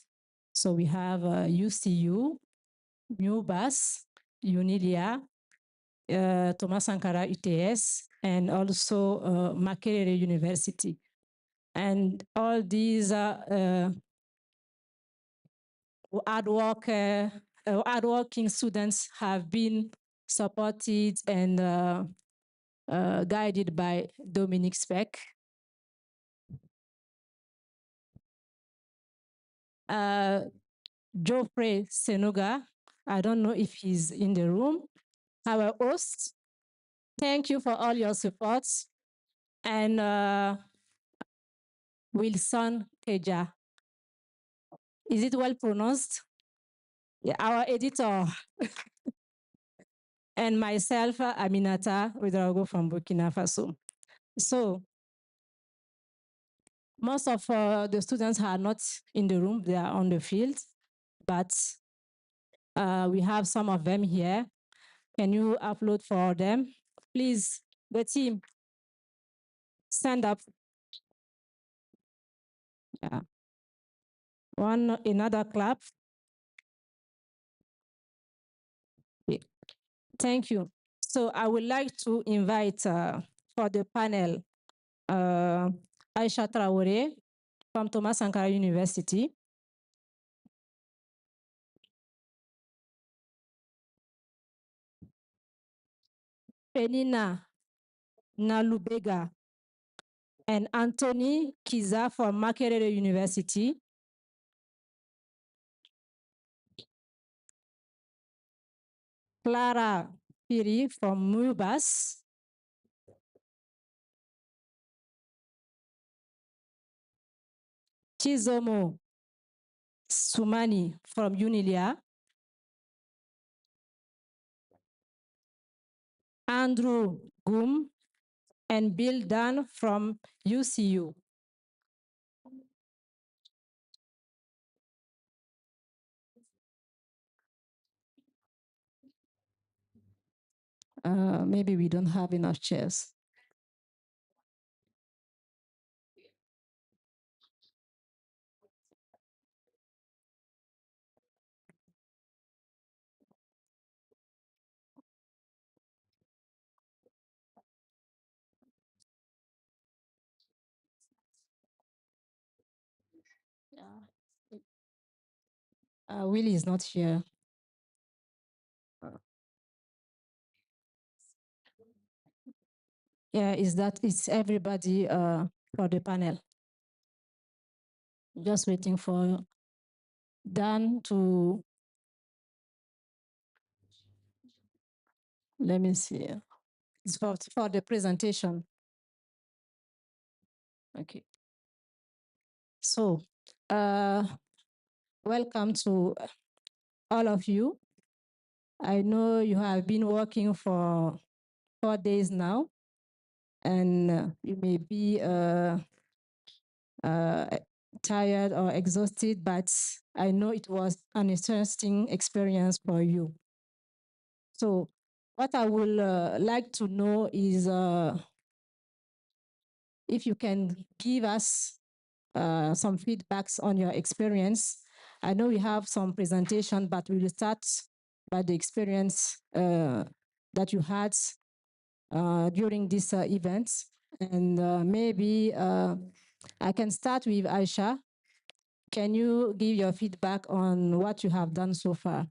So we have UCU, CoMMPASS, UNILIA, Thomas Sankara UTS, and also Makerere University. And all these hardworking students have been supported and guided by Dominic Speck. Geoffrey Senuga, I don't know if he's in the room, our host. Thank you for all your support. And Wilson Keja. Is it well pronounced? Yeah, our editor. And myself, Aminata Ouedraogo from Burkina Faso. So most of the students are not in the room, they are on the field, but we have some of them here. Can you upload for them? Please, the team, stand up. Yeah. Another clap. Yeah. Thank you. So I would like to invite for the panel Aisha Traore from Thomas Sankara University. Penina Nalubega and Anthony Kiza from Makerere University. Clara Piri from Mubas. Chizomo Sumani from Unilia. Andrew Gum and Bill Dunn from UCU. Maybe we don't have enough chairs. Willie is not here. Yeah, it's everybody for the panel. Just waiting for Dan to, let me see. It's for the presentation. Okay. So, welcome to all of you. I know you have been working for 4 days now, and you may be tired or exhausted, but I know it was an interesting experience for you. So what I would like to know is if you can give us some feedbacks on your experience. I know we have some presentation, but we will start by the experience that you had during this event. And maybe I can start with Aisha. Can you give your feedback on what you have done so far?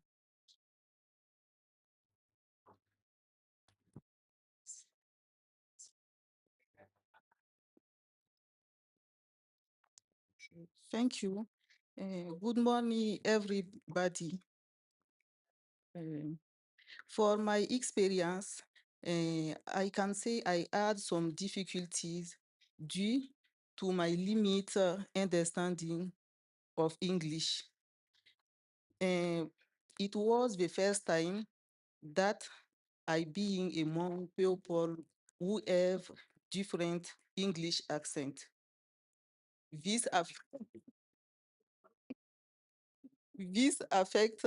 Thank you. Good morning, everybody. For my experience, I can say I had some difficulties due to my limited understanding of English. It was the first time that I being among people who have different English accent. This affect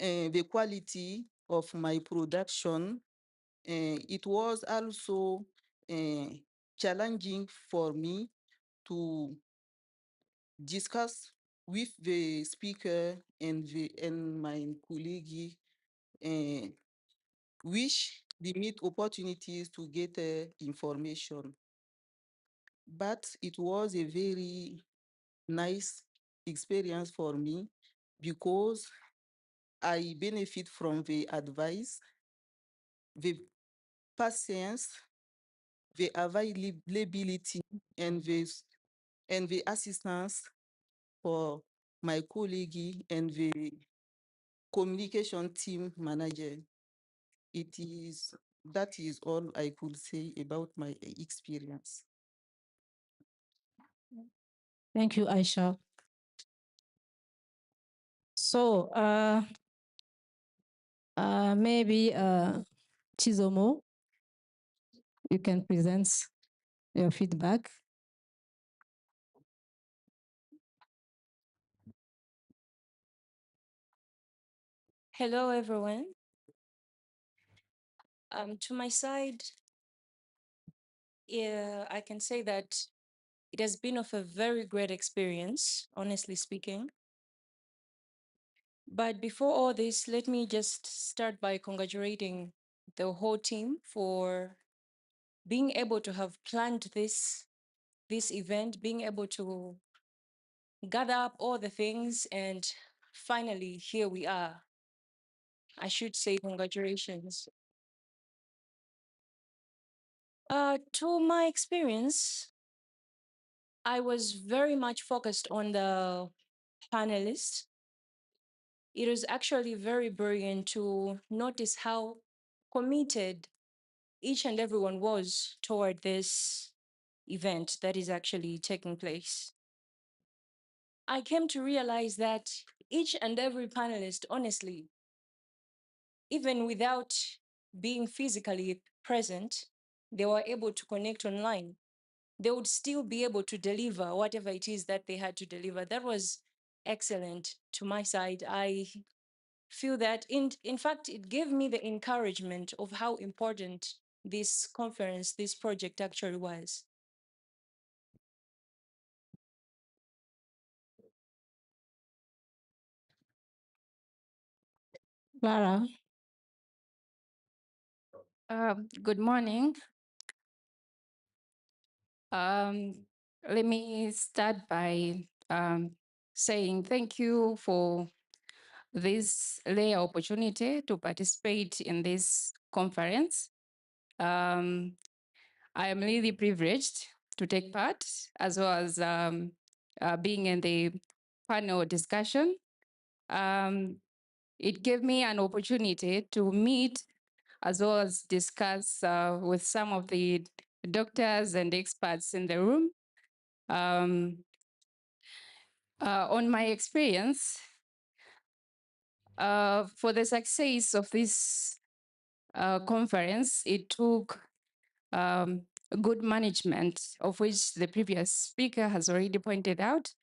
the quality of my production. It was also challenging for me to discuss with the speaker and my colleague which limit opportunities to get information. But it was a very nice experience for me because I benefit from the advice, the patience, the availability, and the assistance for my colleague and the communication team manager. That is all I could say about my experience. Thank you, Aisha. So maybe Chizomo, you can present your feedback. Hello, everyone. To my side, yeah, I can say that it has been of a very great experience, honestly speaking. But before all this, let me just start by congratulating the whole team for being able to have planned this event, being able to gather up all the things, and finally here we are. I should say congratulations. To my experience, I was very much focused on the panelists. It was actually very brilliant to notice how committed each and everyone was toward this event that is actually taking place. I came to realize that each and every panelist, honestly, even without being physically present, they were able to connect online. They would still be able to deliver whatever it is that they had to deliver. That was excellent to my side. I feel that in fact it gave me the encouragement of how important this conference, this project actually was. Clara. Good morning. Let me start by saying thank you for this rare opportunity to participate in this conference. I am really privileged to take part, as well as being in the panel discussion. It gave me an opportunity to meet as well as discuss with some of the doctors and experts in the room. On my experience, for the success of this conference, it took good management, of which the previous speaker has already pointed out.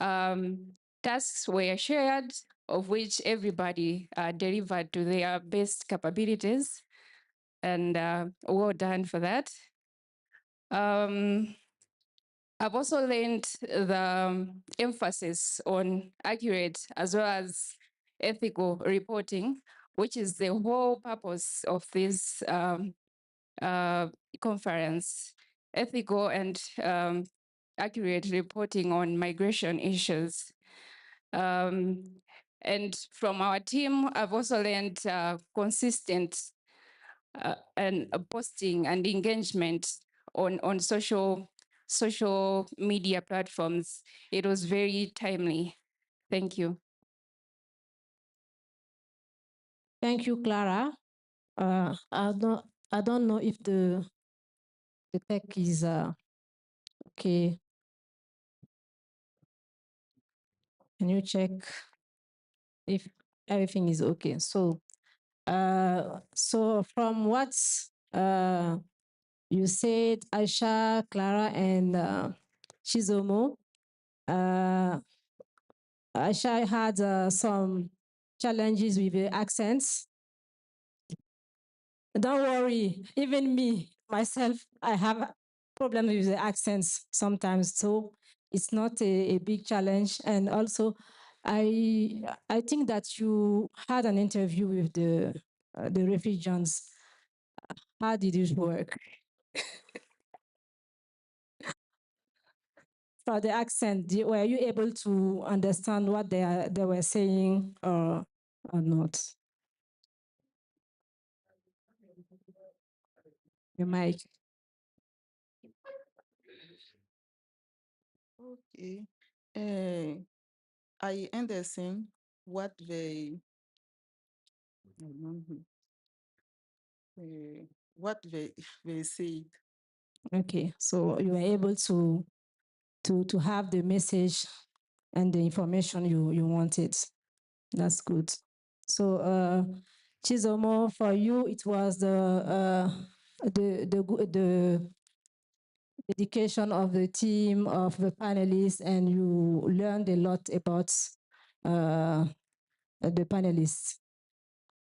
Tasks were shared, of which everybody delivered to their best capabilities, and well done for that. I've also learned the emphasis on accurate as well as ethical reporting, which is the whole purpose of this conference, ethical and accurate reporting on migration issues. And from our team, I've also learned consistent and posting and engagement on social media platforms. It was very timely. Thank you. Thank you, Clara. I don't know if the tech is okay. Can you check if everything is okay? So from what you said, Aisha, Clara, and Shizomo, Aisha had some challenges with the accents. Don't worry, even me, myself, I have problems with the accents sometimes. So it's not a big challenge. And also, I think that you had an interview with the refugees. How did it work? For the accent, were you able to understand what they were saying or not? Your mic. Okay. I understand what what they said. Okay, so you were able to have the message and the information you wanted. That's good. So Chizomo, for you, it was the dedication of the team, of the panelists, and you learned a lot about the panelists.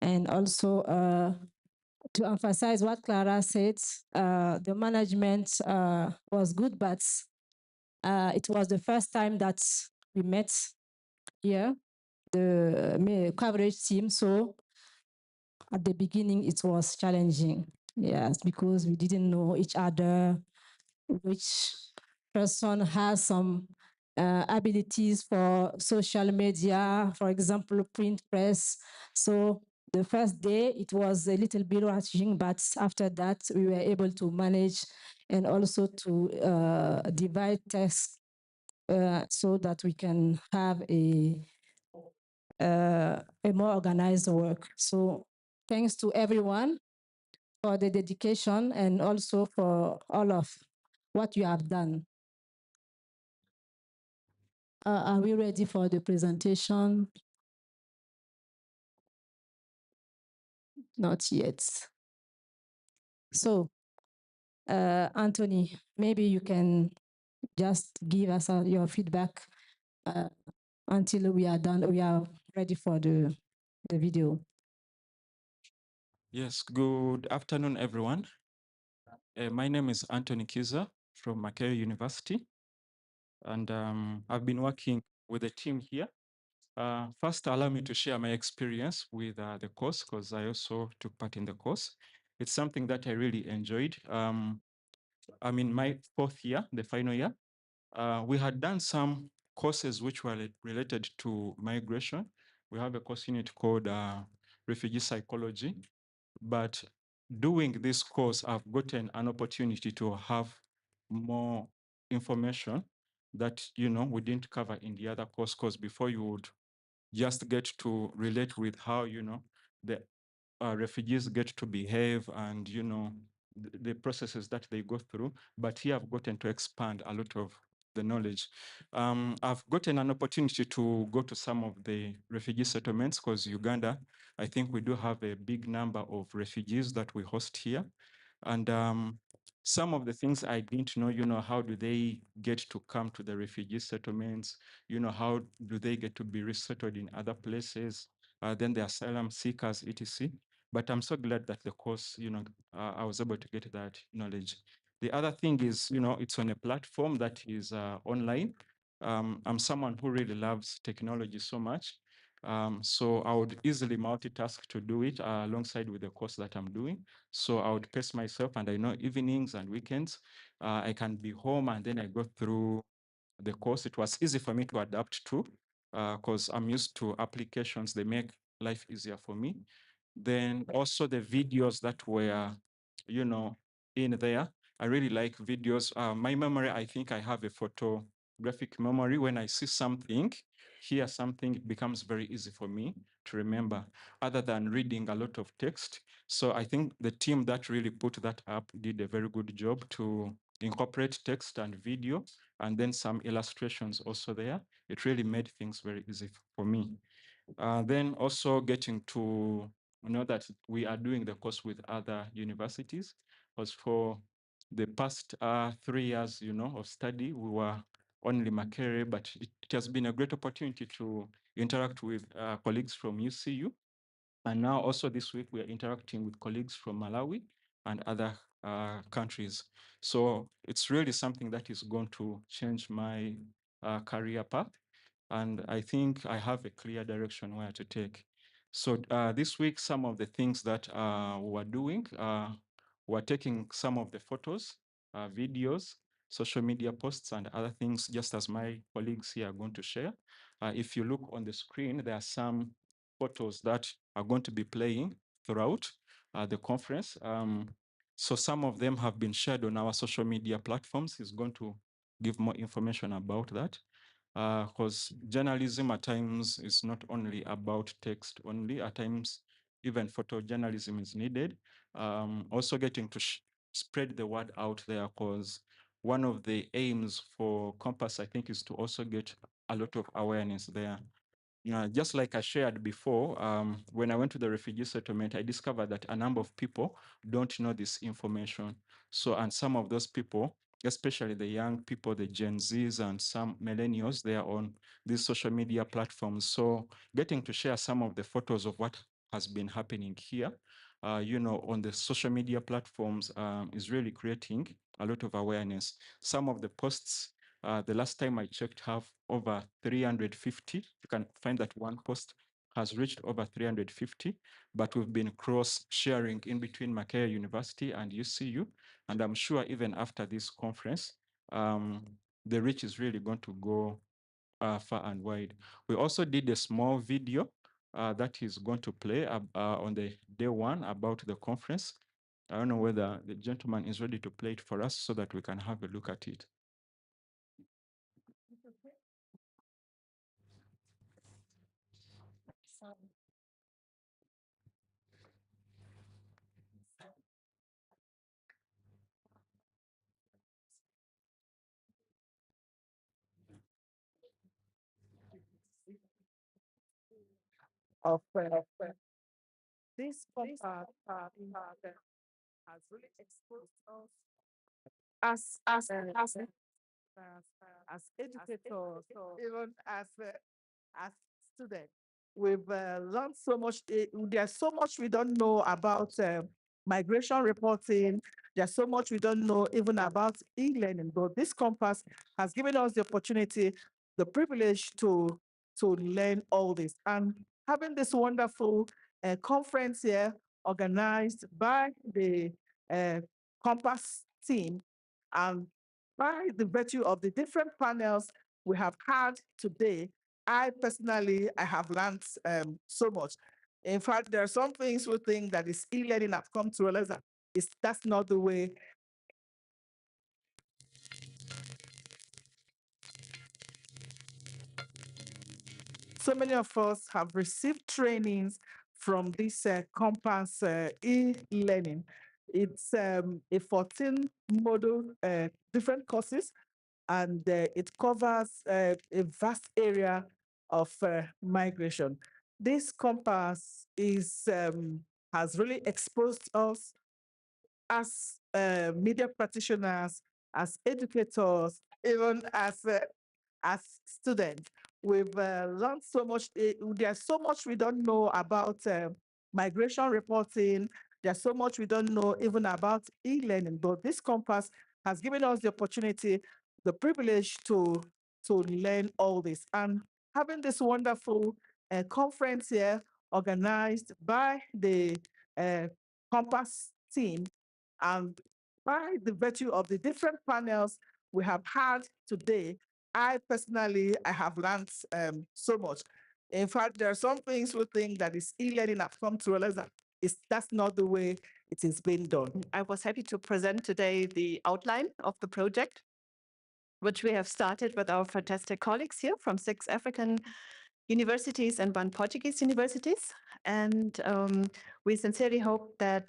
And also to emphasize what Clara said, the management was good, but it was the first time that we met here, the coverage team. So at the beginning, it was challenging. Yes, because we didn't know each other, which person has some abilities for social media, for example, print press. So the first day it was a little bit rushing, but after that we were able to manage and also to divide tasks so that we can have a more organized work. So thanks to everyone for the dedication and also for all of what you have done. Are we ready for the presentation? Not yet. So, Anthony, maybe you can just give us your feedback until we are done. We are ready for the video. Yes, good afternoon, everyone. My name is Anthony Kiza from Makerere University, and I've been working with the team here. First, allow me to share my experience with the course, because I also took part in the course. It's something that I really enjoyed. I'm in my 4th year, the final year. We had done some courses which were related to migration. We have a course unit called Refugee Psychology. But doing this course, I've gotten an opportunity to have more information that, we didn't cover in the other course, because before you would just get to relate with how, the refugees get to behave and, the processes that they go through. But here I've gotten to expand a lot of the knowledge. I've gotten an opportunity to go to some of the refugee settlements, because Uganda, I think we do have a big number of refugees that we host here. And some of the things I didn't know, how do they get to come to the refugee settlements? How do they get to be resettled in other places? Then the asylum seekers, etc. But I'm so glad that the course, I was able to get that knowledge. The other thing is, it's on a platform that is online. I'm someone who really loves technology so much. So I would easily multitask to do it alongside with the course that I'm doing. So I would pace myself, and I know evenings and weekends, I can be home and then I go through the course. It was easy for me to adapt to, because I'm used to applications. They make life easier for me. Then also the videos that were, in there. I really like videos. My memory, I think I have a photographic memory. When I see something, hear something, it becomes very easy for me to remember, other than reading a lot of text. So I think the team that really put that up did a very good job to incorporate text and video, and then some illustrations also there. It really made things very easy for me. Then also getting to know that we are doing the course with other universities, because for the past 3 years, of study, we were only Makerere, but it has been a great opportunity to interact with colleagues from UCU. And now also this week, we are interacting with colleagues from Malawi and other countries. So it's really something that is going to change my career path. And I think I have a clear direction where to take. So this week, some of the things that we're doing, we're taking some of the photos, videos, social media posts, and other things, just as my colleagues here are going to share. If you look on the screen, there are some photos that are going to be playing throughout the conference. So some of them have been shared on our social media platforms. He's going to give more information about that. Because journalism at times is not only about text only, at times even photojournalism is needed. Also getting to spread the word out there, because one of the aims for CoMMPASS, I think, is to also get a lot of awareness there. Just like I shared before, when I went to the refugee settlement, I discovered that a number of people don't know this information. So, and some of those people, especially the young people, the Gen Zs and some millennials, they are on these social media platforms. So getting to share some of the photos of what has been happening here, on the social media platforms is really creating a lot of awareness. Some of the posts, the last time I checked, have over 350. You can find that one post has reached over 350, but we've been cross-sharing in between Mackay University and UCU. And I'm sure even after this conference, the reach is really going to go far and wide. We also did a small video that is going to play on the day one about the conference. I don't know whether the gentleman is ready to play it for us so that we can have a look at it. Of this compact has really exposed us as educators, even as students. We've learned so much. There's so much we don't know about migration reporting. There's so much we don't know even about e-learning. But this compass has given us the opportunity, the privilege to learn all this. And having this wonderful conference here organized by the CoMMPASS team and by the virtue of the different panels we have had today, I personally, I have learned so much. In fact, there are some things we think that is e-learning. I've come to realize that that's not the way. So many of us have received trainings from this CoMMPASS e-learning. It's a 14 model, different courses, and it covers a vast area of migration. This CoMMPASS has really exposed us as media practitioners, as educators, even as students. We've learned so much. There's so much we don't know about migration reporting. There's so much we don't know even about e-learning. But this CoMMPASS has given us the opportunity, the privilege to learn all this. And having this wonderful conference here organized by the CoMMPASS team, and by the virtue of the different panels we have had today, I personally, I have learned so much. In fact, there are some things we think that is e-learning. I've come to realize that that's not the way it is being done. I was happy to present today the outline of the project, which we have started with our fantastic colleagues here from 6 African universities and 1 Portuguese universities. And we sincerely hope that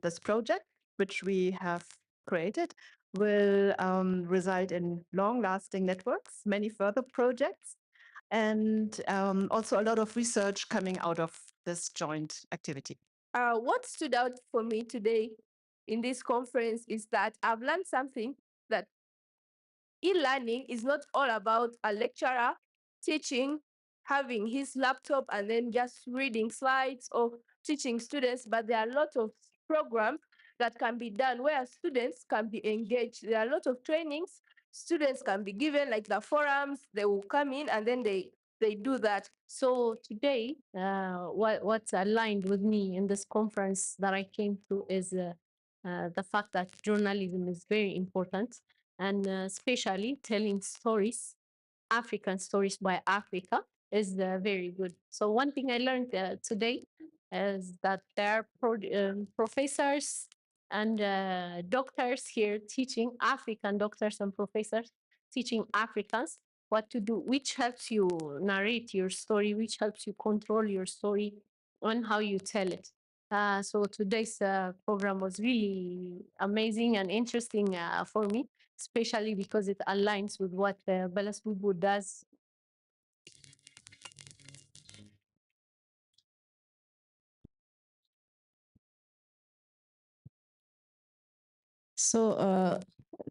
this project, which we have created, will result in long-lasting networks, many further projects, and also a lot of research coming out of this joint activity. What stood out for me today in this conference is that I've learned something, that e-learning is not all about a lecturer teaching, having his laptop and then just reading slides or teaching students, but there are a lot of programs that can be done where students can be engaged. There are a lot of trainings students can be given, like the forums, they will come in and then they do that. So today, what's aligned with me in this conference that I came to is the fact that journalism is very important, and especially telling stories, African stories by Africa, is very good. So one thing I learned today is that there are professors and doctors here teaching, African doctors and professors teaching Africans what to do, which helps you narrate your story, which helps you control your story on how you tell it. So today's program was really amazing and interesting for me, especially because it aligns with what Balas Bubu does. So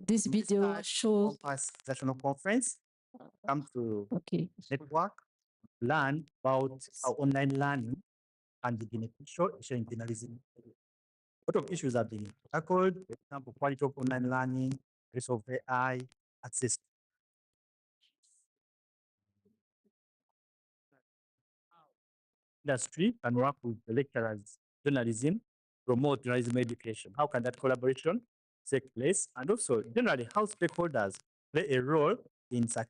this video shows CoMMPASS National Conference. Come to okay. network, learn about our online learning and the beneficial sharing journalism. A lot of issues are being tackled, for example, quality of online learning, use of AI, access. Industry can work with the lecturers, journalism, promote journalism education. How can that collaboration take place? And also, generally, how stakeholders play a role in success.